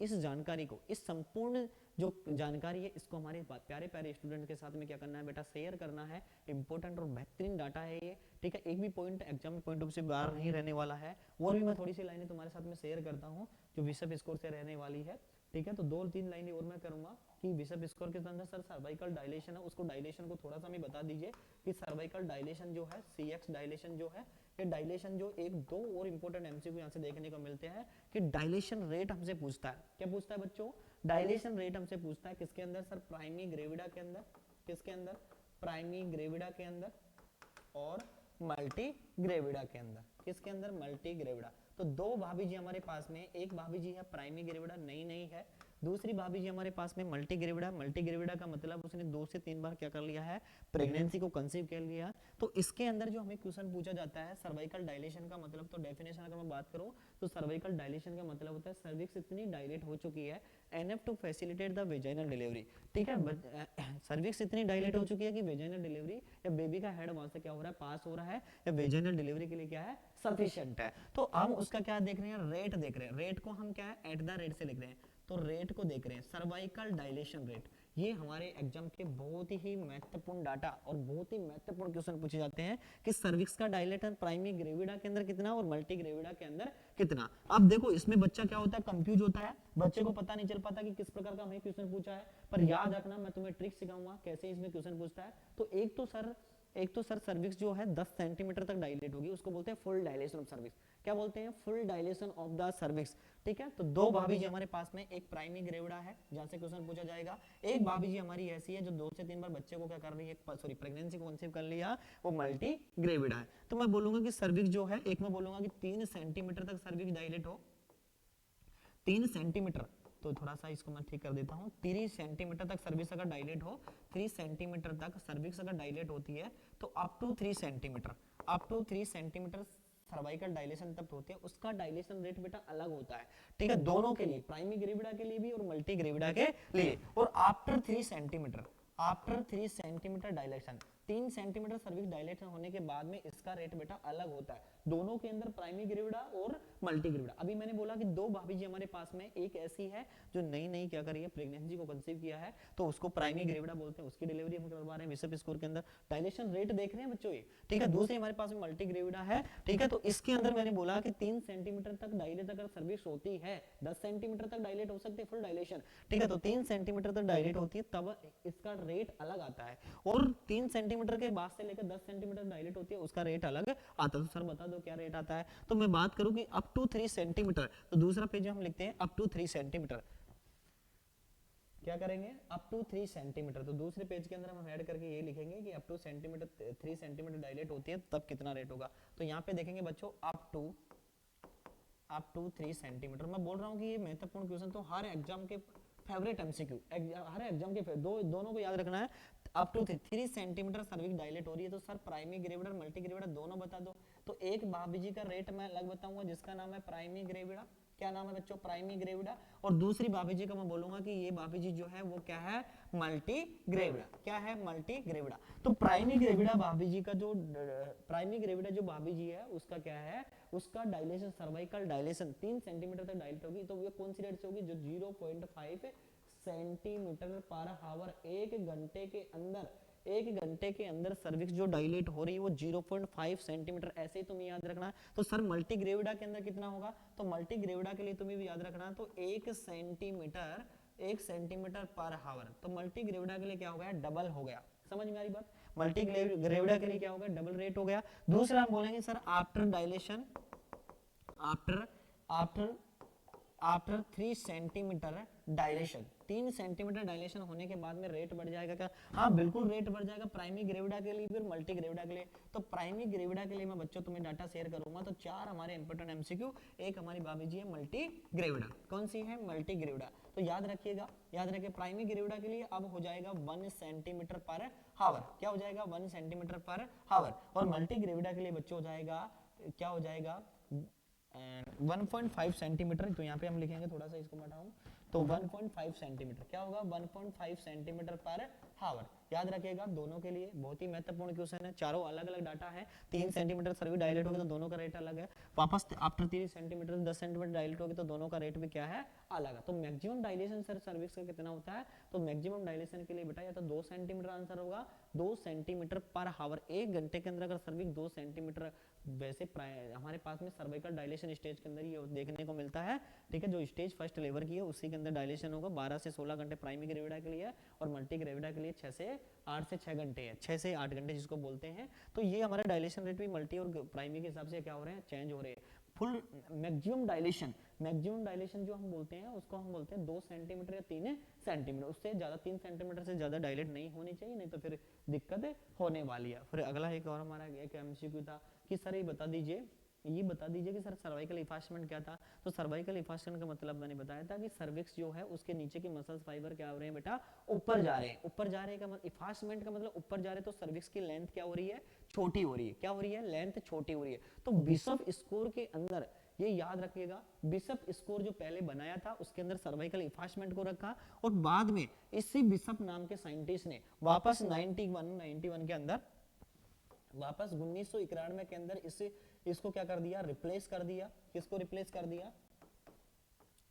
इस जानकारी को, इस संपूर्ण जो जानकारी है, इसको हमारे प्यारे प्यारे स्टूडेंट के साथ में क्या करना है बेटा, शेयर करना है। इंपॉर्टेंट और बेहतरीन डाटा है ये। ठीक है, एक भी पॉइंट एग्जाम पॉइंट ऑफ से बाहर नहीं रहने वाला है। और भी मैं थोड़ी सी लाइनें तुम्हारे साथ में शेयर करता हूँ जो बिशप स्कोर से रहने वाली है। ठीक है, तो 2-3 लाइनें और मैं करूंगा कि बिशप स्कोर के अंदर सर सर्वाइकल डायलेशन है, उसको डायलेशन को थोड़ा सा मैं बता दीजिए कि सर्वाइकल डायलेशन जो है, सीएक्स डायलेशन जो है, ये डायलेशन जो एक दो और इंपॉर्टेंट एमसीक्यू यहाँ से देखने को मिलते हैं कि डायलेशन रेट हमसे पूछता है। क्या पूछता है बच्चों, डायलेशन रेट हमसे पूछता है किसके अंदर, सर प्राइमी ग्रेविडा के अंदर। किसके अंदर, प्राइमी ग्रेविडा के अंदर और मल्टी ग्रेविडा के अंदर। किसके अंदर, मल्टी ग्रेविडा। तो दो भाभी जी हमारे पास में, एक भाभी जी है प्राइमी ग्रेविडा, नई नई है। दूसरी भाभी जी हमारे पास में मल्टी ग्रेविडा। मल्टी ग्रेविडा का मतलब उसने 2 से 3 बार क्या कर लिया है, प्रेगनेंसी को कंसीव कर लिया। तो इसके अंदर जो हमें क्वेश्चन पूछा जाता है सर्वाइकल डायलेशन का मतलब, तो डेफिनेशन अगर मैं बात करूं तो सर्वाइकल डायलेशन का मतलब होता है सर्विक्स इतनी डायलेट हो चुकी है enough to facilitate the vaginal delivery. ठीक है, सर्विक्स इतनी डायलेट हो चुकी है कि वेजाइनल डिलीवरी या बेबी का हेड वहां से क्या हो रहा है, पास हो रहा है, या वेजाइनल डिलीवरी के लिए क्या है, सफिशिएंट है। तो हम उसका क्या देख रहे हैं, रेट देख रहे हैं। रेट को हम क्या है, एट द रेट से लिख रहे हैं। तो रेट को देख रहे हैं, सर्वाइकल डायलेशन रेट। ये हमारे एग्जाम के बहुत ही महत्वपूर्ण डाटा और बहुत ही महत्वपूर्ण क्वेश्चन पूछे जाते हैं कि सर्विक्स का डायलेटर प्राइमरी ग्रेविडा के अंदर कितना और मल्टी ग्रेविडा के अंदर कितना। अब देखो इसमें बच्चा क्या होता है, कंफ्यूज होता है, बच्चे को पता नहीं चल पाता कि किस प्रकार का हमें क्वेश्चन पूछा है। पर याद रखना, मैं तुम्हें ट्रिक सिखाऊंगा कैसे इसमें क्वेश्चन पूछता है। तो एक तो सर सर्विक्स जो है 10 सेंटीमीटर तक डायलेट होगी, उसको बोलते हैं फुल डायलेशन ऑफ सर्विक्स। क्या बोलते हैं, full dilation of the cervix. ठीक है, तो दो भाभी जी हमारे पास में, एक प्राइमरी ग्रेविडा है जहां से क्वेश्चन पूछा जाएगा, एक भाभी जी हमारी ऐसी है जो 2 से 3 बार बच्चे को क्या कर रही है, सॉरी प्रेगनेंसी को कंसीव कर लिया, वो मल्टी ग्रेविडा है। तो मैं बोलूंगा कि सर्विक्स जो है, एक मैं बोलूंगा कि 3 सेंटीमीटर तक सर्विक्स डायलेट हो, 3 सेंटीमीटर तो थोड़ा सा इसको मैं ठीक कर देता हूँ। 3 सेंटीमीटर तक सर्विक्स अगर डायलेट हो, 3 सेंटीमीटर तक सर्विक्स अगर डायलेट होती है तो up to 3 centimetre, up to 3 centimetre cervical dilation तब होती है, उसका डायलेशन रेट बेटा अलग होता है, ठीक है, दोनों के लिए, प्राइमरी ग्रेविडा के लिए भी और मल्टी ग्रेविडा के लिए। और after 3 centimetre, after 3 centimetre dilation, 3 centimetre cervix dilation होने के बाद में इसका रेट बेटा अलग होता है, दोनों के अंदर, प्राइमरी ग्रेविडा और मल्टी ग्रेविडा। अभी मैंने बोला कि दो भाभी जी हमारे पास में, एक ऐसी है जो नई नई क्या करी है, प्रेगनेंसी को कंसीव किया है, तो उसको प्राइमरी ग्रेविडा बोलते हैं, उसकी डिलीवरी हम करवा रहे हैं विशप स्कोर के अंदर, डायलेशन रेट देख रहे हैं बच्चों ये, ठीक है। दूसरी हमारे पास में मल्टी ग्रेविडा है, ठीक है, तो इसके अंदर मैंने बोला कि 3 सेंटीमीटर तक डायलेट अगर सर्विक्स होती है, 10 सेंटीमीटर तक डायलेट हो सकते हैं फुल डायलेशन, ठीक है, तो 3 सेंटीमीटर तक डायलेट होती है तब इसका रेट अलग आता है, और 3 सेंटीमीटर के बाद से लेकर 10 सेंटीमीटर डायलेट होती है उसका रेट अलग आता है। तो सर बता दो क्या रेट आता है, तो मैं बात करूं कि अप टू 3 सेंटीमीटर, तो दूसरा पेज हम लिखते हैं अप टू 3 सेंटीमीटर, क्या करेंगे, अप टू 3 सेंटीमीटर, तो दूसरे पेज के अंदर हम ऐड करके ये लिखेंगे कि up two centimetre 3 centimetre dilate होती है तब कितना रेट होगा। तो यहाँ पे देखेंगे बच्चों अप टू 3 सेंटीमीटर। मैं बोल रहा हूँ कि ये महत्वपूर्ण क्वेश्चन तो हर एग्जाम के फेवरेट एमसीक्यू, हर एग्जाम के दोनों को याद रखना है। Up to 3 centimetre cervix dilate हो रही है तो सर प्राइमरी ग्रेविडा और मल्टी ग्रेविडा दोनों बता दो। तो एक भाभी जी का रेट मैं अलग बताऊंगा जिसका नाम है प्राइमरी ग्रेविडा, क्या नाम है बच्चों, प्राइमरी ग्रेविडा, और दूसरी भाभी जी का मैं बोलूंगा कि ये भाभी जी जो है वो क्या है, मल्टी ग्रेविडा, क्या है, मल्टी ग्रेविडा। तो प्राइमरी ग्रेविडा भाभी जी का जो, प्राइमरी ग्रेविडा जो भाभी जी है उसका क्या है, उसका डायलेशन, सर्वाइकल डायलेशन 3 सेंटीमीटर तक डायलेट होगी, तो वो कौन सी रेट से होगी, जो 0.5 सेंटीमीटर पर आवर, एक घंटे के अंदर, एक घंटे के अंदर सर्विक्स जो डायलेट हो रही है वो 0.5 सेंटीमीटर, ऐसे ही तुम्हें याद रखना है। तो सर मल्टी ग्रेविडा के अंदर कितना होगा, तो मल्टी ग्रेविडा के लिए तुम्हें भी याद रखना है, तो 1 सेंटीमीटर पर आवर, तो मल्टी ग्रेविडा के लिए क्या हो गया, डबल हो गया, समझ में आ रही बात, मल्टी ग्रेविडा के लिए क्या हो गया, डबल रेट हो गया। दूसरा हम बोलेंगे sir after dilation, after 3 centimetre dilation, 3 centimetre dilation होने के बाद में रेट बढ़ जाएगा क्या, हाँ बिल्कुल रेट बढ़ जाएगा, प्राइमरी ग्रेविडा के लिए भी और मल्टी ग्रेविडा के लिए। तो प्राइमरी ग्रेविडा के लिए मैं बच्चों तुम्हें डाटा शेयर करूंगा, तो 4 हमारे इंपोर्टेंट एमसीक्यू, एक हमारी भाभी जी है मल्टी ग्रेविडा, कौन सी है, मल्टी ग्रेविडा। तो याद रखिएगा, याद रखिए प्राइमरी ग्रेविडा के लिए अब हो जाएगा 1 सेंटीमीटर पर हावर, क्या हो जाएगा, 1 सेंटीमीटर पर हावर, और मल्टी ग्रेविडा के लिए बच्चों हो जाएगा, क्या हो जाएगा, 1.5 सेंटीमीटर, तो यहाँ पे हम लिखेंगे, थोड़ा सा इसको बढ़ाऊं, तो 1.5 सेंटीमीटर, क्या होगा, 1.5 सेंटीमीटर पर हावर, याद रखिएगा दोनों के लिए, बहुत ही महत्वपूर्ण क्वेश्चन है, चारों अलग अलग डाटा है। 3 सेंटीमीटर सर्विस डायलेट होगी तो दोनों का रेट अलग है, वापस आफ्टर 3 सेंटीमीटर 10 सेंटीमीटर डायलेट होगी तो दोनों का रेट भी क्या है, अलग है। तो मैक्सिमम डायलेशन सर सर्विक्स का कितना होता है, तो मैक्सिमम डायलेशन के लिए बेटा या तो 2 सेंटीमीटर आंसर होगा, 2 सेंटीमीटर पर हावर, एक घंटे के अंदर अगर सर्विक्स 2 सेंटीमीटर, वैसे हमारे पास में सर्वाइकल डायलेशन स्टेज के अंदर ये देखने को मिलता है, ठीक है, जो स्टेज फर्स्ट लेवर की है उसी के अंदर डायलेशन होगा, 12 से 16 घंटे प्राइमरी ग्रेविडा के लिए, और मल्टी ग्रेविडा के लिए 6 से 6 घंटे है, 6 से 8 घंटे जिसको बोलते हैं। तो ये हमारा डायलेशन रेट भी मल्टी और प्राइमरी के हिसाब से क्या हो रहे हैं, चेंज हो रहे हैं। फुल मैक्सिमम डायलेशन जो हम बोलते हैं उसको हम बोलते हैं 2 सेंटीमीटर या 3 सेंटीमीटर, उससे ज्यादा 3 सेंटीमीटर से ज्यादा डायलेट नहीं होनी चाहिए, नहीं तो फिर दिक्कत होने वाली है। फिर अगला एक और हमारा एक एमसीक्यू था कि सर ये बता दीजिए कि सर सर्वाइकल इफास्टमेंट क्या था। तो सर्वाइकल इफास्टमेंट का मतलब मैंने बताया था कि सर्विक्स जो है उसके नीचे के मसल्स फाइबर क्या हो रहे हैं बेटा, ऊपर जा रहे हैं, ऊपर जा रहे हैं का मतलब, इफास्टमेंट का मतलब ऊपर जा रहे हैं, तो सर्विक्स की लेंथ क्या हो रही है, छोटी हो रही है, क्या हो रही है, लेंथ छोटी हो रही है। तो बिशप स्कोर के अंदर ये याद रखिएगा, बिशप स्कोर जो पहले बनाया था उसके अंदर सर्वाइकल इफास्टमेंट को रखा, और बाद में इसी बिशप नाम के साइंटिस्ट ने वापस 91 के अंदर, वापस 1991 के अंदर इसको क्या कर दिया, रिप्लेस कर दिया, किसको रिप्लेस कर दिया,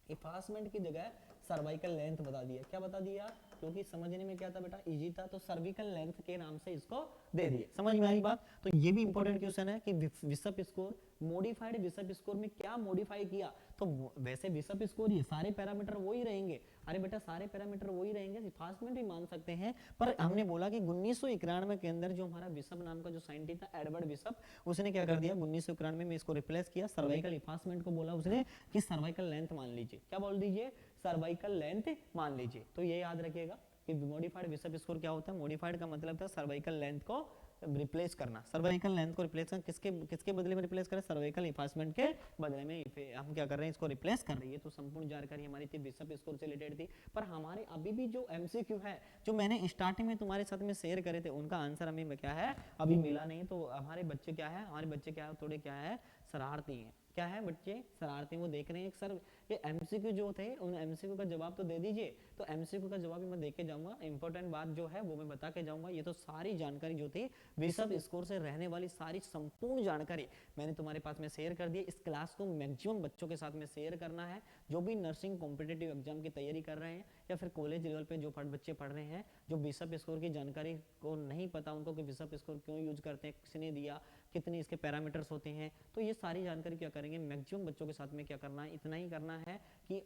इफास्टमेंट की जगह सर्वाइकल लेंथ बता दिया, क्या बता दिया, क्योंकि समझने में क्या था बेटा, इजी था, तो सर्विकल लेंथ के नाम से इसको दे दिए, समझ में आई बात। तो ये भी इंपॉर्टेंट क्वेश्चन है कि bishop score, modified Bishop score में क्या मॉडिफाई किया, तो वैसे बिशप स्कोर ये सारे पैरामीटर वही रहेंगे, अरे बेटा सारे पैरामीटर वही रहेंगे, इफास्टमेंट भी मान सकते हैं, पर हमने बोला कि 1991 के अंदर जो हमारा बिशप नाम का जो साइंटिस्ट था एडवर्ड बिशप, उसने क्या कर दिया, 1991 में इसको रिप्लेस किया, सर्वाइकल इफास्टमेंट को बोला उसने कि सर्वाइकल लेंथ मान लीजिए, क्या बोल दीजिए, सर्वाइकल लेंथ मान लीजिए। तो ये याद रखिएगा कि मॉडिफाइड बिशप स्कोर क्या होता है, मॉडिफाइड का मतलब था सर्वाइकल लेंथ को रिप्लेस करना, सर्वाइकल लेंथ को रिप्लेस करना, किसके किसके बदले में रिप्लेस करें, सर्वाइकल इफासमेंट के बदले में हम क्या कर रहे हैं, इसको रिप्लेस कर रही है। तो संपूर्ण जानकारी हमारी थी बिशप स्कोर से रिलेटेड थी। पर हमारे अभी भी जो एमसीक्यू है जो मैंने स्टार्टिंग में तुम्हारे साथ में शेयर करे थे, उनका आंसर हमें क्या है अभी मिला नहीं। तो हमारे बच्चे क्या है, हमारे बच्चे क्या है, थोड़े क्या है शरारती हैं। क्या है बच्चे शरारती, वो देख रहे हैं सर ये एमसीक्यू जो थे उन एमसीक्यू का जवाब तो दे दीजिए। तो एमसीक्यू का जवाब भी मैं दे के जाऊंगा, इंपॉर्टेंट बात जो है वो मैं बता के जाऊंगा। ये तो सारी जानकारी जो थी बिशप स्कोर से रहने वाली सारी संपूर्ण जानकारी मैंने तुम्हारे पास में शेयर कर दी। इस क्लास को मैक्सिमम बच्चों के साथ में शेयर करना है जो भी नर्सिंग कॉम्पिटेटिव एग्जाम की तैयारी कर रहे हैं या फिर कॉलेज लेवल पे जो बच्चे पढ़ रहे हैं, जो बिशप स्कोर की जानकारी को नहीं पता उनको कि बिशप स्कोर क्यों यूज करते हैं, किसने दिया, कितने इसके पैरामीटर्स होते हैं। तो ये सारी जानकारी क्या करेंगे मैक्सिमम बच्चों के साथ में क्या करना है, इतना ही करना है कि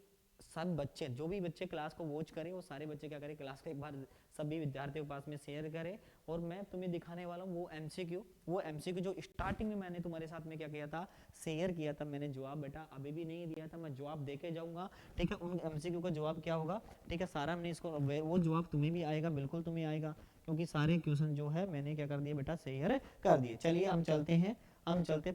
सब बच्चे जो भी बच्चे क्लास को वॉच करें वो सारे बच्चे क्या करें क्लास का एक बार सभी विद्यार्थियों के पास में शेयर करें। और मैं तुम्हें दिखाने वाला हूँ वो एमसीक्यू जो स्टार्टिंग में मैंने तुम्हारे साथ में क्या किया था, शेयर किया था। मैंने जवाब बेटा अभी भी नहीं दिया था, मैं जवाब देके जाऊंगा। ठीक है, उन एमसीक्यू का जवाब क्या होगा, ठीक है, सारा हमने इसको वो जवाब तुम्हें भी आएगा, बिल्कुल तुम्हें आएगा, क्योंकि सारे क्वेश्चन जो है मैंने क्या कर दिए बेटा शेयर कर दिए। चलिए हम चलते हैं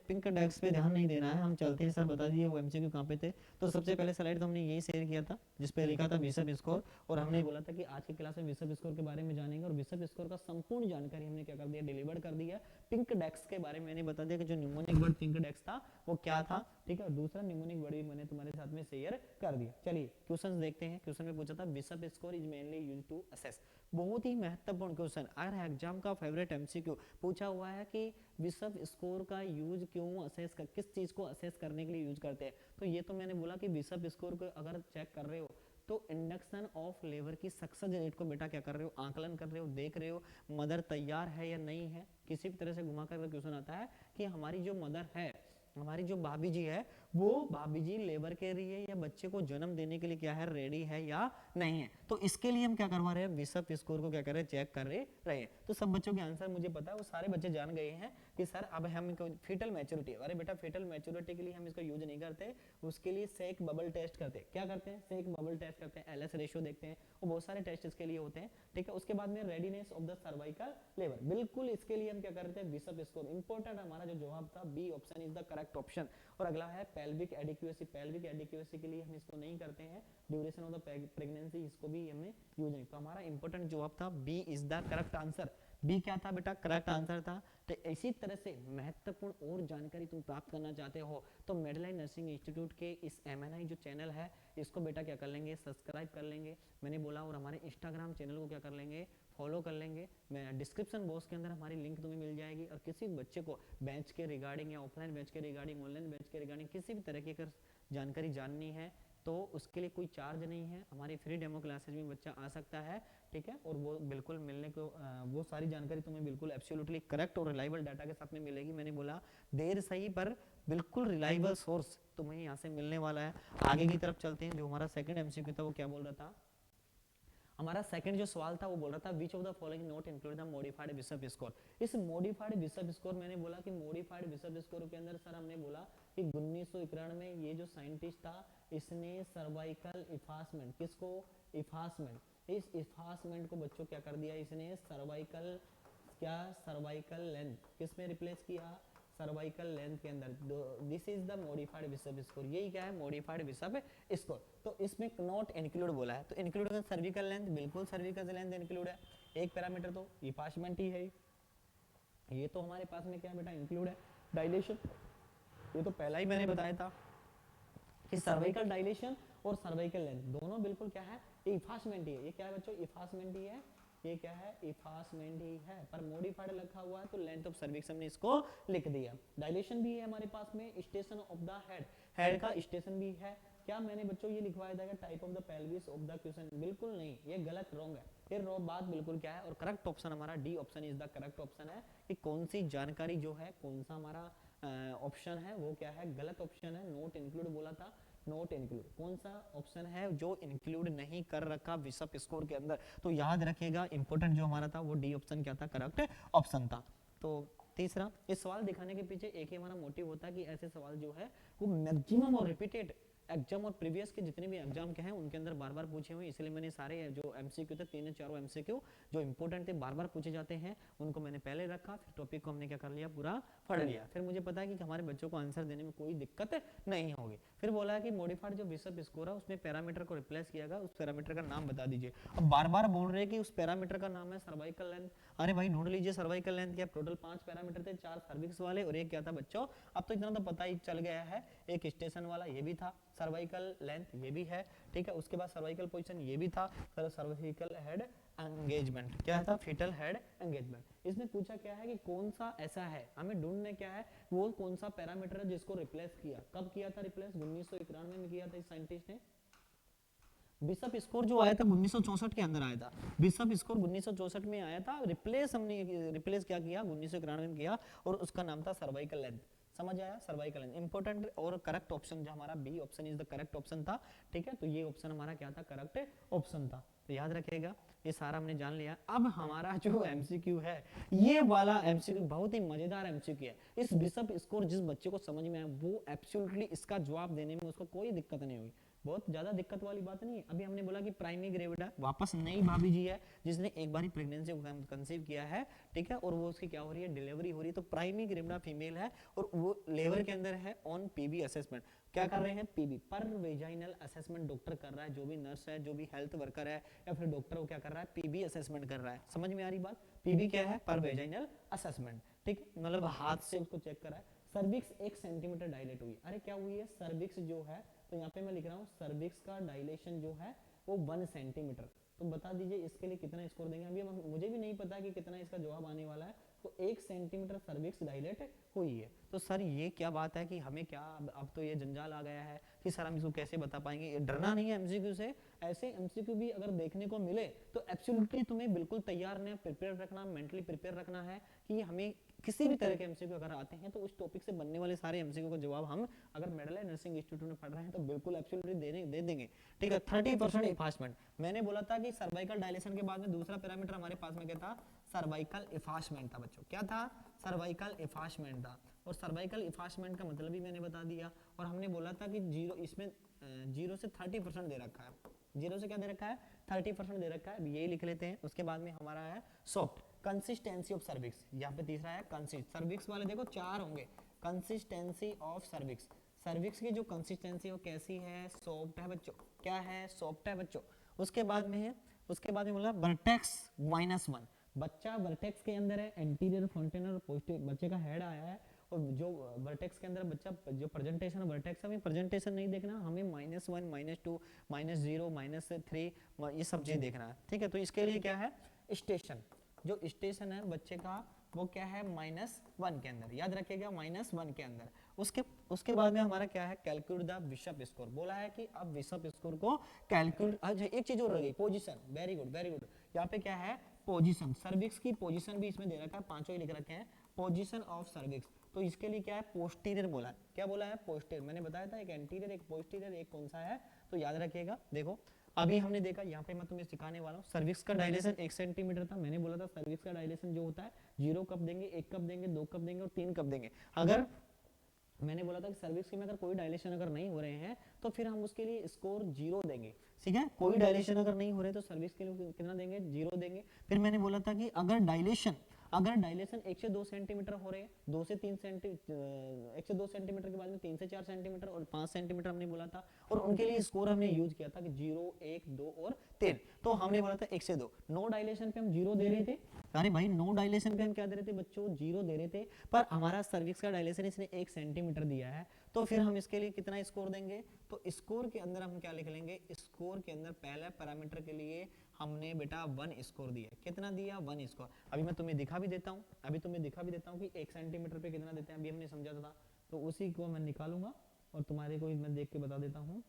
पिंक डेस्क पे ध्यान नहीं देना है, हम चलते हैं। सर बता दीजिए वो एमसीक्यू कहाँ पे थे। तो सबसे पहले स्लाइड तो हमने यही शेयर किया था जिसपे लिखा था बिशप स्कोर, और हमने बोला था कि आज की क्लास में बिशप स्कोर के बारे में जानेंगे और बिशप स्कोर का संपूर्ण जानकारी हमने क्या कर दिया डिलीवर कर दिया। पिंक डेस्क के बारे में मैंने बता दिया कि जो न्यूमोनिक वर्ड पिंक डेस्क था वो क्या था। ठीक है, दूसरा न्यूमोनिक वर्ड भी मैंने तुम्हारे साथ में शेयर कर दिया। चलिए क्वेश्चन देखते हैं। क्वेश्चन में पूछा था Bishop score is mainly used to assess, बहुत ही महत्वपूर्ण क्वेश्चन। अगर एग्जाम का फेवरेट एमसीक्यू पूछा हुआ है कि बिशप स्कोर का यूज क्यों असेस कर, किस चीज को असेस करने के लिए यूज करते हैं। तो ये तो मैंने बोला कि बिशप स्कोर को अगर चेक कर रहे हो तो इंडक्शन ऑफ लेबर की सक्सेस रेट को बेटा क्या कर रहे हो, आकलन कर रहे हो, देख रहे हो मदर तैयार है या नहीं है। किसी भी तरह से घुमा कर क्वेश्चन आता है कि हमारी जो मदर है, हमारी जो भाभी जी है, वो भाभी जी लेबर के लिए या बच्चे को जन्म देने के लिए क्या है रेडी है या नहीं है। तो इसके लिए हम क्या करवा रहे हैं, बिशप स्कोर को क्या कर रहे हैं, चेक कर रहे हैं। तो सब बच्चों के आंसर मुझे पता है, वो सारे बच्चे जान गए हैं कि सर अब हम फीटल मैच्योरिटी, अरे बेटा फीटल मैच्योरिटी के लिए हम इसको यूज नहीं करते, उसके लिए सेक बबल टेस्ट करते हैं। क्या करते हैं, सेक बबल टेस्ट करते हैं, एलएस रेशियो देखते हैं, वो बहुत सारे टेस्ट इसके लिए होते हैं। ठीक है, उसके बाद में readiness of the cervical labour, बिल्कुल इसके लिए हम क्या करते हैं बिशप स्कोर। इंपॉर्टेंट हमारा जो जवाब था B option is the correct option. और अगला है पेल्विक एडिक्वेसी, पेल्विक एडिक्वेसी के लिए हम इसको नहीं करते हैं, ड्यूरेशन ऑफ द प्रेगनेंसी इसको भी हमने यूज नहीं। तो हमारा इंपॉर्टेंट जवाब था B is the correct answer. B क्या था बेटा, करेक्ट आंसर था। तो इसी तरह से महत्वपूर्ण और जानकारी तुम प्राप्त करना चाहते हो तो मेडलाइन नर्सिंग इंस्टीट्यूट के इस एमएनआई जो चैनल है इसको बेटा क्या कर लेंगे, सब्सक्राइब कर लेंगे, मैंने बोला। और हमारे इंस्टाग्राम चैनल को क्या कर लेंगे, फॉलो कर लेंगे। मैं डिस्क्रिप्शन बॉक्स के अंदर हमारी लिंक तुम्हें मिल जाएगी। और किसी बच्चे को बैच के रिगार्डिंग या ऑफलाइन बैच के रिगार्डिंग, ऑनलाइन बैच के रिगार्डिंग किसी भी तरह की अगर जानकारी जाननी है तो उसके लिए कोई चार्ज नहीं है, हमारी फ्री डेमो क्लासेज में बच्चा आ सकता है। ठीक है, और वो बिल्कुल मिलने को वो सारी जानकारी तुम्हें बिल्कुल एब्सोल्युटली करेक्ट और रिलायबल डाटा के साथ में मिलेगी। मैंने बोला देर सही पर बिल्कुल रिलायबल सोर्स तुम्हें यहाँ से मिलने वाला है। आगे की तरफ चलते हैं। जो हमारा सेकंड एमसीक्यू था वो क्या बोल रहा था, हमारा सेकंड जो सवाल था वो बोल रहा था which of the following not include the modified Bishop score. इस मॉडिफाइड बिशप स्कोर मैंने बोला कि मॉडिफाइड बिशप स्कोर के अंदर सर हमने बोला कि 1991 में ये जो साइंटिस्ट था इसने सर्वाइकल इफासमेंट, किसको, इफासमेंट, इस इफासमेंट को बच्चों क्या कर दिया, इसने सर्वाइकल, क्या सर्वाइकल लेंथ किस में रिप्लेस किया, सर्वाइकल लेंथ के अंदर। This is the modified Bishop score, यही क्या है मॉडिफाइड बिशप स्कोर। तो इसमें नॉट इंक्लूड बोला है, तो इंक्लूड कर सर्विकल लेंथ, बिल्कुल सर्विकल लेंथ इंक्लूड है। एक पैरामीटर तो इफासमेंट ही है, ये तो हमारे पास में क्या बेटा इंक्लूड है। डायलेशन, ये तो पहला ही मैंने बताया था कि सर्वाइकल डायलेशन और सर्वाइकल लेंथ दोनों बिल्कुल क्या है, इफासमेंट ही है। ये क्या है बच्चों, इफासमेंट ही है, ये क्या है, इफासमेंट ही है। पर मॉडिफाइड लिखा हुआ है तो लेंथ ऑफ सर्विक्स हमने इसको लिख दिया। डायलेशन भी है हमारे पास में, station of the head, head का स्टेशन भी है। क्या मैंने बच्चों ये लिखवाया था कि type of the pelvis of the question, बिल्कुल नहीं, ये गलत, रॉन्ग है। ये बात बिल्कुल क्या है, और करेक्ट ऑप्शन हमारा D option is the correct option है। कि कौन सी जानकारी जो है, कौन सा हमारा ऑप्शन है वो क्या है, गलत ऑप्शन है। नोट इंक्लूड बोला था, नोट इंक्लूड कौन सा ऑप्शन है जो इंक्लूड नहीं कर रखा बिशप स्कोर के अंदर। तो याद रखिएगा इंपॉर्टेंट जो हमारा था वो डी ऑप्शन क्या था, करेक्ट ऑप्शन था। तो तीसरा, इस सवाल दिखाने के पीछे एक ही हमारा मोटिव होता है कि ऐसे सवाल जो है वो मैक्सिमम और रिपीटेड एग्जाम और प्रीवियस के जितने भी एग्जाम के हैं उनके अंदर बार बार पूछे हुए, इसलिए मैंने सारे जो एमसीक्यू थे 3 या 4 एमसीक्यू जो इंपॉर्टेंट थे बार बार पूछे जाते हैं उनको मैंने पहले रखा, फिर टॉपिक को हमने क्या कर लिया पूरा पढ़ लिया, फिर मुझे पता है कि हमारे बच्चों को आंसर देने में कोई दिक्कत नहीं होगी। फिर बोला है कि मॉडिफाइड जो बिशप स्कोर है उसमें पैरामीटर को रिप्लेस किया गया, उस पैरामीटर का नाम बता दीजिए। अब बार बार बोल रहे हैं कि उस पैरामीटर का नाम है सर्वाइकल लेंथ। अरे भाई ढूंढ लीजिए सर्वाइकल लेंथ क्या, टोटल 5 पैरामीटर थे, 4 सर्विक्स वाले और एक क्या था बच्चों, अब तो इतना तो पता ही चल गया है, एक स्टेशन वाला ये भी था, सर्वाइकल लेंथ ये भी है, ठीक है, उसके बाद सर्वाइकल पोजीशन ये भी था, सर्वाइकल हेड एंगेजमेंट क्या था, फीटल हेड एंगेजमेंट। इसमें पूछा क्या है कि कौन सा ऐसा है, हमें ढूंढना क्या है वो कौन सा पैरामीटर है जिसको रिप्लेस किया, कब किया था रिप्लेस, 1991 में किया था इस साइंटिस्ट ने। बिशप स्कोर जो आया था 1964 के अंदर आया था, बिशप स्कोर 1964 में आया था, रिप्लेस हमने रिप्लेस क्या किया 1991 में किया और उसका नाम था सर्वाइकल लेंथ। समझ आया, सर्वाइकल लेंथ इंपॉर्टेंट और करेक्ट ऑप्शन जो हमारा B option is the correct option था, ठीक है, तो ये ऑप्शन हमारा क्या था, करेक्ट ऑप्शन था, तो याद रखिएगा ये सारा हमने जान लिया। अब हमारा जो एमसीक्यू है ये वाला एमसीक्यू बहुत ही मजेदार एमसीक्यू है, इस बिशप स्कोर जिस बच्चे को समझ में आया वो एब्सोल्युटली इसका जवाब देने में उसको कोई दिक्कत नहीं होगी, बहुत ज्यादा दिक्कत वाली बात नहीं है। अभी हमने बोला कि प्राइमरी ग्रेविडा वापस नई भाभी जी है जिसने एक बार ही प्रेगनेंसी को कंसीव किया है, ठीक है, और वो उसकी क्या हो रही है, डिलीवरी हो रही है, तो प्राइमरी ग्रेविडा फीमेल है और वो लेबर के अंदर है ऑन पीबी असेसमेंट, क्या कर रहे हैं, पीबी पर वेजाइनल असेसमेंट डॉक्टर कर रहा है, जो भी नर्स है जो भी हेल्थ वर्कर है या फिर डॉक्टर वो क्या कर रहा है, पीबी असेसमेंट कर रहा है। समझ में आ रही बात, पीबी क्या है, पर वेजाइनल असेसमेंट, ठीक है, मतलब हाथ से उसको चेक कर रहा है। सर्विक्स 1 सेंटीमीटर डायलेट हुई, अरे क्या हुई है, सर्विक्स जो है, तो यहाँ पे मैं लिख रहा हूँ सर्विक्स का डायलेशन जो है वो 1 सेंटीमीटर, तो बता दीजिए इसके लिए कितना स्कोर देंगे। अभी मुझे भी नहीं पता कि कितना इसका जवाब आने वाला है, तो 1 सेंटीमीटर सर्विक्स डायलेट हुई है। तो सर ये क्या बात है कि हमें क्या अब तो ये जंजाल आ गया है कि सर हम इसको कैसे बता पाएंगे, डरना नहीं है एमसीक्यू से, ऐसे एमसीक्यू भी अगर देखने को मिले तो एब्सोल्युटली तुम्हें बिल्कुल तैयार रहना, प्रिपेयर रखना, मेंटली प्रिपेयर रखना है कि हमें किसी भी तरह के एमसीक्यू अगर आते हैं तो उस टॉपिक से बनने वाले सारे एमसीक्यू का जवाब हम अगर मेडल नर्सिंग इंस्टीट्यूट में पढ़ रहे हैं तो बिल्कुल एब्सोल्युटली दे देंगे, ठीक है। 30% इफास्टमेंट, मैंने बोला था कि सर्वाइकल डायलेशन के बाद में दूसरा पैरामीटर हमारे पास में क्या था, सर्वाइकल इफास्टमेंट था बच्चों, क्या था, सर्वाइकल इफास्टमेंट था, और सर्वाइकल इफास्टमेंट का मतलब भी मैंने बता दिया, और हमने बोला था कि जीरो इसमें 0 से 30% दे रखा है, 0 से क्या दे रखा है, 30% दे रखा है, यही लिख लेते हैं। उसके बाद में हमारा है सॉफ्ट कंसिस्टेंसी ऑफ सर्विक्स, यहाँ पे तीसरा है कंसिस्ट, सर्विक्स वाले देखो 4 होंगे, कंसिस्टेंसी ऑफ सर्विक्स, सर्विक्स की जो कंसिस्टेंसी वो कैसी है, सॉफ्ट है बच्चों, क्या है, सॉफ्ट है बच्चों। उसके बाद में है, उसके बाद में बोला वर्टेक्स -1, बच्चा वर्टेक्स के अंदर है, एंटीरियर फ्रंटेंड और पोस्टीरियर बच्चे का हेड आया है, और जो वर्टेक्स के अंदर बच्चा जो प्रेजेंटेशन वर्टेक्स, हमें प्रेजेंटेशन नहीं देखना, हमें -1 -2 -0 -3 ये सब चीज देखना है, ठीक है। तो इसके लिए क्या है, स्टेशन, जो स्टेशन है बच्चे का वो क्या है, -1 के अंदर, याद रखिएगा -1 के अंदर। उसके बाद में हमारा क्या है, कैलकुलेट द बिशप स्कोर, बोला है कि अब बिशप स्कोर को कैलकुलेट, अच्छा एक चीज और रही, position, very good very good, यहाँ पे क्या है, पोजीशन, सर्विक्स की पोजीशन भी इसमें दे रखा है, पांचों ही लिख रखे हैं, पोजीशन ऑफ सर्विक्स, तो इसके लिए क्या है, पोस्टीरियर बोला है, क्या बोला है, पोस्टीरियर, मैंने बताया था एक एंटीरियर एक पोस्टीरियर एक कौन सा है, तो याद रखिएगा। देखो अभी हमने देखा, यहाँ पे मैं तुम्हें सिखाने वाला हूँ, सर्विक्स का डायलेशन 1 सेंटीमीटर था, मैंने बोला था सर्विक्स का डायलेशन जो होता है 0 कब देंगे, 1 कब देंगे, 2 कब देंगे और 3 कब देंगे। अगर मैंने बोला था कि सर्विक्स में अगर कोई डायलेशन अगर नहीं हो रहे हैं तो फिर हम उसके लिए स्कोर 0 देंगे, ठीक है, कोई डायलेशन अगर नहीं हो रहे तो सर्विक्स के लिए कितना देंगे, 0 देंगे। फिर मैंने बोला था कि अगर डायलेशन 1 से 2 सेंटीमीटर हो रहे हैं, 2 से 3 सेंटीमीटर, 1 से 2 सेंटीमीटर के बाद में 3 से 4 सेंटीमीटर और 5 सेंटीमीटर हमने बोला था, और उनके लिए स्कोर हमने यूज किया था कि 0 1 2 और 3, तो हमने बोला था 1 से 2, नो डायलेशन पे हम 0 दे रहे थे, अरे भाई नो डायलेशन पे हम क्या दे रहे थे बच्चों, 0 दे रहे थे, पर हमारा सर्विक्स का डायलेशन इसने 1 सेंटीमीटर दिया है, तो फिर हम इसके लिए कितना स्कोर देंगे, तो स्कोर के अंदर हम क्या लिख लेंगे, स्कोर के अंदर पहले पैरामीटर के लिए हमने बेटा 1 स्कोर दिया, कितना दिया, 1 स्कोर। अभी मैं तुम्हें दिखा भी देता हूँ, कि 1 सेंटीमीटर पे कितना देते हैं, अभी हमने समझा था, तो उसी को मैं निकालूंगा और तुम्हारे को मैं देख के बता देता हूँ,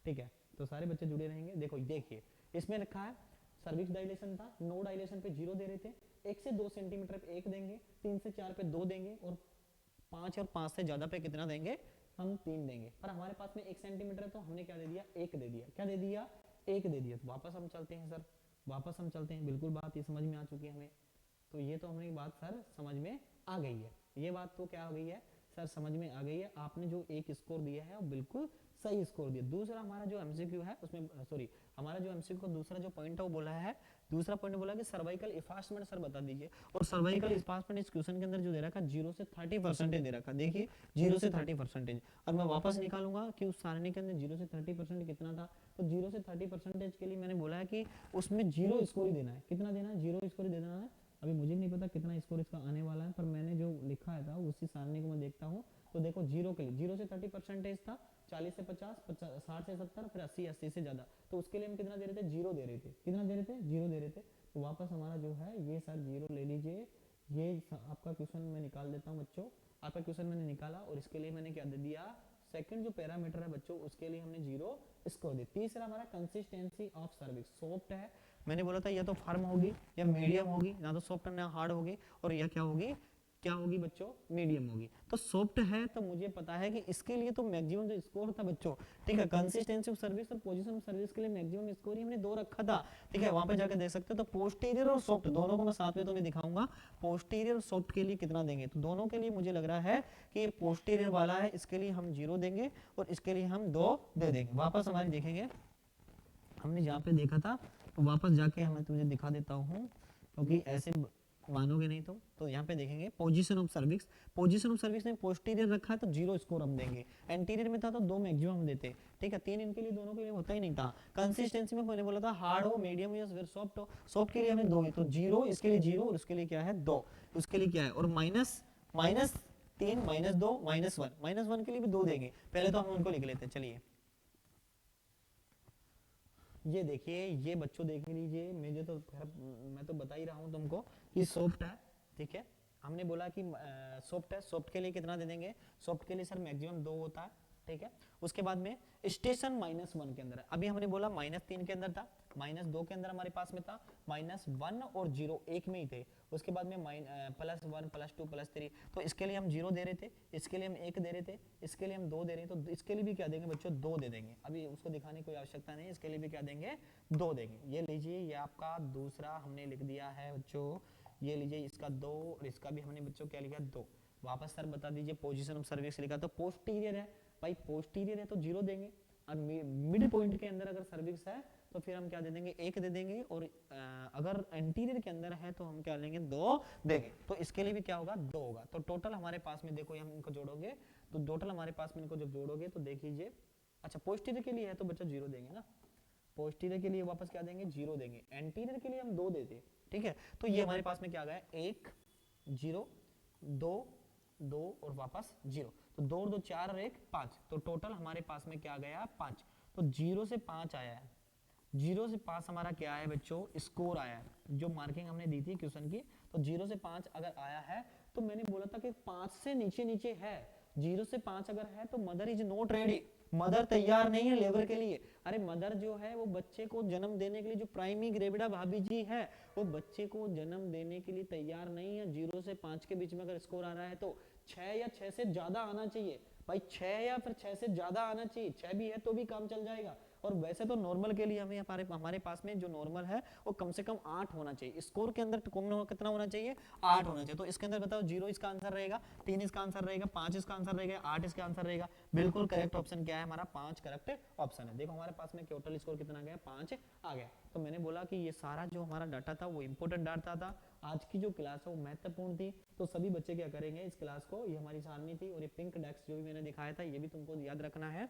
ठीक है, तो सारे बच्चे जुड़े रहेंगे। देखो देखिए इसमें लिखा है सर्विक्स डायलेशन था, नो डायलेशन पे 0 दे रहे थे, 1 से 2 सेंटीमीटर पे 1 देंगे, 3 से 4 पे 2 देंगे, और 5 से ज्यादा पे कितना देंगे, हम 3 देंगे, पर हमारे पास में 1 सेंटीमीटर है तो हमने क्या दे दिया, 1 दे दिया, क्या दे दिया, 1 दे दिया। तो वापस हम चलते हैं सर, वापस हम चलते हैं, बिल्कुल बात ये समझ में आ चुकी है हमें, तो ये तो हमें बात सर समझ में आ गई है, ये बात तो क्या हो गई है, सर समझ में आ गई है, आपने जो एक स्कोर दिया है वो बिल्कुल सही स्कोर दिया। दूसरा हमारा जो एमसीक्यू है उसमें सॉरी हमारा जो एमसीक्यू का दूसरा जो पॉइंट है वो बोला है, दूसरा पॉइंट बोला कि सर्वाइकल इफास्टमेंट सर बता दीजिए। और सर्वाइकल इफास्टमेंट इस क्वेश्चन के अंदर जो दे रखा है 0 से 30% दे रखा, देखिए 0 से 30%। और मैं वापस निकालूंगा कि उस सारणी के अंदर 0 से 30% कितना था, तो 0 से 30% के लिए मैंने बोला है कि उसमें जीरो स्कोर ही देना है। कितना देना है? जीरो स्कोर ही देना है। अभी मुझे नहीं पता कितना स्कोर इसका आने वाला है, पर मैंने जो लिखा है था उसी सारणी को मैं देखता हूँ। तो देखो जीरो के लिए 0 से 30% था, 40 से 50, 60 से 70, फिर 80, 80 से ज्यादा, तो उसके लिए हम कितना दे रहे थे? जीरो दे रहे थे। कितना दे रहे थे? जीरो दे रहे थे। तो वापस हमारा जो है ये सर जीरो ले लीजिए। ये आपका क्वेश्चन मैं निकाल देता हूँ बच्चों। आपका क्वेश्चन मैंने निकाला और इसके लिए मैंने क्या दे दिया? सेकंड जो पैरामीटर है बच्चों उसके लिए हमने जीरो स्कोर दिया। तीसरा हमारा कंसिस्टेंसी ऑफ सर्विस, सॉफ्ट है, मैंने बोला था या तो फर्म होगी या मीडियम होगी, ना तो सॉफ्ट ना हार्ड होगी, और या क्या होगी? क्या होगी बच्चों? मीडियम होगी। तो सॉफ्ट है तो मुझे पता है कि इसके लिए तो मैक्सिमम जो स्कोर था बच्चों, ठीक है, कंसिस्टेंसी ऑफ सर्विस और पोजीशन ऑफ सर्विस के लिए मैक्सिमम स्कोर ही हमने 2 रखा था, ठीक है, वहां पे जाकर देख सकते हो। तो पोस्टीरियर और सॉफ्ट दोनों को मैं साथ में तुम्हें दिखाऊंगा, पोस्टीरियर और सॉफ्ट के लिए कितना देंगे। तो दोनों के लिए मुझे लग रहा है कि ये पोस्टीरियर वाला है, इसके लिए हम 0 देंगे और इसके लिए हम 2 दे देंगे। वापस हमारे देखेंगे, हमने जहाँ पे देखा था तो वापस जाके मैं तुझे दिखा देता हूँ, क्योंकि ऐसे मानोगे नहीं तुम। तो यहाँ पे देखेंगे position of service, position of service में पोस्टीरियर रखा है तो 0 स्कोर हम देंगे, एंटीरियर में था तो 2 मैक्सिमम हम देते, ठीक है, 3 इनके लिए, दोनों के लिए होता ही नहीं था। कंसिस्टेंसी में मैंने बोला था हार्ड हो, मीडियम या फिर सॉफ्ट हो, सॉफ्ट के लिए हमें 2 है, तो 0 इसके लिए 0 और उसके लिए क्या है? 2, उसके लिए क्या है? और माइनस 3 -2 -1 के लिए भी 2 देंगे। पहले तो हम उनको लिख लेते हैं, चलिए ये देखिए, ये बच्चों देख लीजिए, मुझे तो मैं तो बता ही रहा हूँ तुमको कि सॉफ्ट है, ठीक है, हमने बोला कि सॉफ्ट है, सॉफ्ट के लिए कितना दे देंगे? सॉफ्ट के लिए सर मैक्सिमम 2 होता है, ठीक है। उसके बाद में स्टेशन -1 के अंदर है, अभी हमने बोला -3 के अंदर था, -2 के अंदर हमारे पास में था, -1 और 0 एक में ही थे। उसके बाद में +1 +2 +3, तो इसके लिए हम 0 दे रहे थे, इसके लिए हम 1 दे रहे थे, इसके लिए हम 2 दे रहे हैं, तो इसके लिए भी क्या देंगे बच्चों? 2 दे देंगे। अभी उसको दिखाने की कोई आवश्यकता नहीं, इसके लिए भी क्या देंगे? 2 देंगे। ये लीजिए, ये आपका दूसरा हमने लिख दिया है बच्चों, ये लीजिए इसका 2 और इसका भी हमने बच्चों क्या लिखा? 2। वापस सर बता दीजिए, पोजीशन ऑफ सर्विस लिखा तो पोस्टीरियर है, भाई पोस्टीरियर है तो 0 देंगे, और मिड पॉइंट के अंदर अगर सर्विस है तो फिर हम क्या दे देंगे? 1 दे देंगे, और अगर एंटीरियर के अंदर है तो हम क्या लेंगे? 2 देंगे। तो इसके लिए भी क्या होगा? 2 होगा। तो टोटल हमारे पास में देखो, हम इनको जोड़ोगे तो टोटल हमारे पास में इनको जब जोड़ोगे तो देख लीजिए, अच्छा पोस्टीरियर के लिए है तो बच्चा 0 देंगे ना, पोस्टीरियर के लिए वापस क्या देंगे? 0 देंगे, एंटीरियर के लिए हम 2 देते, ठीक है। तो ये हमारे पास में क्या आ गया? 1 0 2 2 और वापस 0, तो 2 और 2 4 और 1 5, तो टोटल हमारे पास में क्या गया? 5। तो 0 से 5 आया है, 0 से 5 हमारा क्या है बच्चों? स्कोर आया है, जो मार्किंग हमने दी थी क्वेश्चन की। तो 0 से 5 अगर आया है तो मैंने बोला था कि 5 से नीचे नीचे है, 0 से 5 अगर है तो mother is not ready, mother तैयार नहीं है लेबर के लिए। अरे मदर जो है वो बच्चे को जन्म देने के लिए, जो प्राइमी ग्रेविडा भाभी जी है वो बच्चे को जन्म देने के लिए तैयार नहीं है। 0 से 5 के बीच में अगर स्कोर आ रहा है तो 6 या 6 से ज्यादा आना चाहिए भाई, 6 या फिर 6 से ज्यादा आना चाहिए, 6 भी है तो भी काम चल जाएगा। और वैसे तो नॉर्मल के लिए हमें हमारे पास में जो नॉर्मल है वो कम से कम 8 होना चाहिए, स्कोर के अंदर कितना होना चाहिए? 8 होना चाहिए। तो इसके अंदर बताओ 0 इसका आंसर रहेगा, 3 इसका आंसर रहेगा, 5 इसका आंसर रहेगा, 8 इसका आंसर रहेगा। बिल्कुल करेक्ट ऑप्शन क्या है हमारा? 5 करेक्ट ऑप्शन है। देखो हमारे पास में टोटल स्कोर कितना गया? 5 आ गया। तो मैंने बोला कि ये सारा जो हमारा डाटा था वो इंपॉर्टेंट डाटा था, आज की जो क्लास है वो महत्वपूर्ण थी। तो सभी बच्चे क्या करेंगे इस क्लास को, ये हमारी सारणी थी और ये पिंक डेस्क जो भी मैंने दिखाया था ये भी तुमको याद रखना है,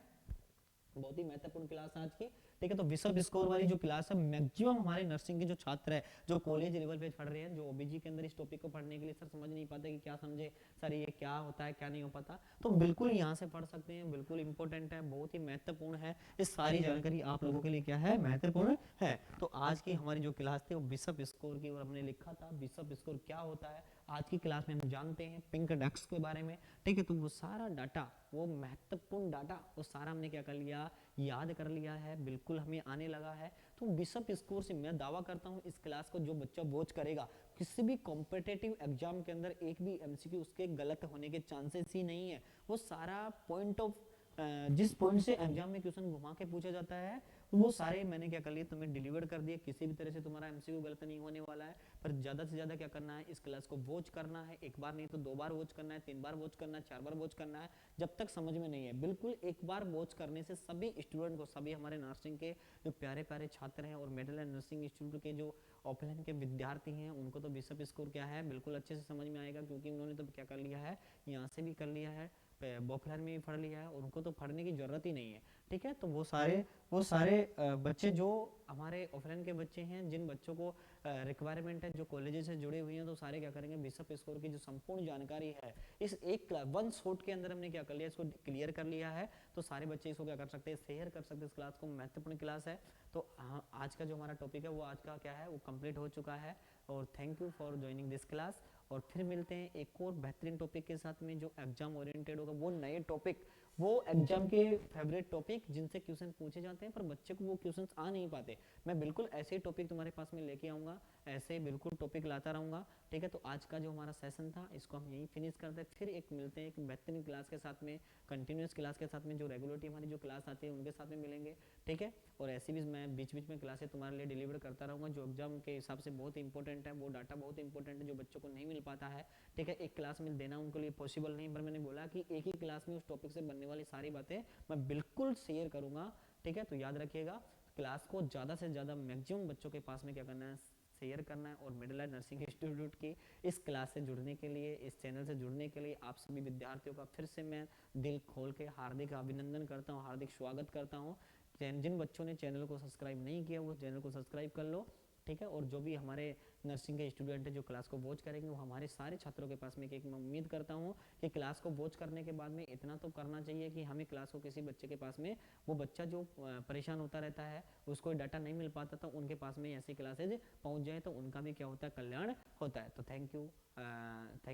बहुत ही महत्वपूर्ण क्लास आज की, ठीक है। तो विश्व स्कोर वाली जो क्लास है मैक्सिमम हमारे नर्सिंग के जो छात्र है, जो कॉलेज लेवल पे पढ़ रहे हैं, जो ओबीजी के अंदर इस टॉपिक को पढ़ने के लिए सर समझ नहीं पाते कि क्या समझे सर, ये क्या होता है क्या नहीं हो पाता, तो बिल्कुल यहाँ से पढ़ सकते हैं, बिल्कुल इंपॉर्टेंट है, बहुत ही महत्वपूर्ण है। इस सारी जानकारी आप लोगों के लिए क्या है? महत्वपूर्ण है। तो आज की हमारी जो क्लास थी वो विश्व स्कोर की, और हमने लिखा था विश्व स्कोर क्या होता है। आज की क्लास में हम जानते हैं पिंक डेस्क के बारे में, ठीक है। तो वो सारा डाटा, वो महत्वपूर्ण डाटा, वो सारा हमने क्या कर लिया? याद कर लिया है, बिल्कुल हमें आने लगा है। तो विश्व स्कोर से मैं दावा करता हूँ इस क्लास को जो बच्चा वॉच करेगा, किसी भी कॉम्पिटिटिव एग्जाम के अंदर एक भी एमसीक्यू उसके गलत होने के चांसेस ही नहीं है। वो सारा पॉइंट ऑफ जिस पॉइंट से एग्जाम में क्वेश्चन घुमा के पूछा जाता है वो सारे मैंने क्या कर लिए, तुम्हें डिलीवर कर दिए। किसी भी तरह से तुम्हारा एमसीक्यू गलत नहीं होने वाला है। पर ज्यादा से ज्यादा क्या करना है, इस क्लास को वॉच करना है, एक बार नहीं तो 2 बार वॉच करना है, 3 बार वॉच करना है, 4 बार वॉच करना है, जब तक समझ में नहीं है। बिल्कुल एक बार वॉच करने से सभी स्टूडेंट को, सभी हमारे नर्सिंग के जो प्यारे प्यारे छात्र हैं और मेडल एंड नर्सिंग इंस्टीट्यूट के जो ऑफलाइन के विद्यार्थी हैं, उनको तो बिशप स्कोर क्या है बिल्कुल अच्छे से समझ में आएगा, क्योंकि उन्होंने तो क्या कर लिया है, यहाँ से भी कर लिया है, बॉफलाइन में भी पढ़ लिया है, और उनको तो पढ़ने की जरूरत ही नहीं है। ठीक है, तो वो सारे बच्चे जो हमारे ऑफलाइन के बच्चे हैं, जिन बच्चों को रिक्वायरमेंट है, जो कॉलेजेस से जुड़े हुए हैं, तो सारे क्या करेंगे, बिशप स्कोर की जो संपूर्ण जानकारी है इस एक वन शॉट के अंदर हमने क्या कर लिया, इसको क्लियर कर लिया है। तो सारे बच्चे इसको क्या कर सकते हैं, शेयर कर सकते हैं इस क्लास को। महत्वपूर्ण क्लास है। तो हाँ, आज का जो हमारा टॉपिक है वो आज का क्या है, वो कंप्लीट हो चुका है। और thank you for joining this class. और फिर मिलते हैं एक और बेहतरीन टॉपिक के साथ में, जो एग्जाम ओरिएंटेड होगा, वो नए टॉपिक, वो एग्जाम के फेवरेट टॉपिक जिनसे क्वेश्चन पूछे जाते हैं पर बच्चे को वो क्वेश्चंस आ नहीं पाते, मैं बिल्कुल ऐसे ही टॉपिक तुम्हारे पास में लेके आऊंगा, ऐसे बिल्कुल टॉपिक लाता रहूंगा। ठीक है, तो आज का जो हमारा सेशन था इसको हम यहीं फिनिश करते हैं। फिर एक मिलते हैं एक बेहतरीन क्लास के साथ में, कंटिन्यूस क्लास के साथ में, जो रेगुलरली हमारी जो क्लास आती है उनके साथ में मिलेंगे। ठीक है, और ऐसी भी मैं बीच बीच में क्लासेस तुम्हारे लिए डिलीवर करता रहूंगा, जो एग्जाम के हिसाब से बहुत इंपॉर्टेंट है, वो डाटा बहुत इंपॉर्टेंट है, जो बच्चों को नहीं मिल पाता है। ठीक है, एक क्लास में देना उनके लिए पॉसिबल नहीं, पर मैंने बोला कि एक ही क्लास में उस टॉपिक से बनने वाली सारी बातें मैं बिल्कुल शेयर करूंगा। ठीक है, तो याद रखिएगा, क्लास को ज़्यादा से ज़्यादा मैक्सिमम बच्चों के पास में क्या करना है, शेयर करना है। और मिडिल एंड नर्सिंग इंस्टीट्यूट की इस क्लास से जुड़ने के लिए, इस चैनल से जुड़ने के लिए आप सभी विद्यार्थियों का फिर से मैं दिल खोल के हार्दिक अभिनंदन करता हूँ, हार्दिक स्वागत करता हूँ। जिन बच्चों ने चैनल को सब्सक्राइब नहीं किया वो चैनल को सब्सक्राइब कर लो। ठीक है, और जो भी हमारे नर्सिंग के स्टूडेंट हैं जो क्लास को वॉच करेंगे, वो हमारे सारे छात्रों के पास में एक मैं उम्मीद करता हूँ कि क्लास को वॉच करने के बाद में इतना तो करना चाहिए कि हमें क्लास को किसी बच्चे के पास में, वो बच्चा जो परेशान होता रहता है, उसको डाटा नहीं मिल पाता, तो उनके पास में ऐसी क्लासेज पहुंच जाए तो उनका भी क्या होता है, कल्याण होता है। तो थैंक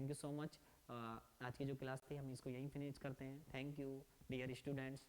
यू सो मच। आज की जो क्लास थी हम इसको यहीं फिनिश करते हैं। Thank you dear students.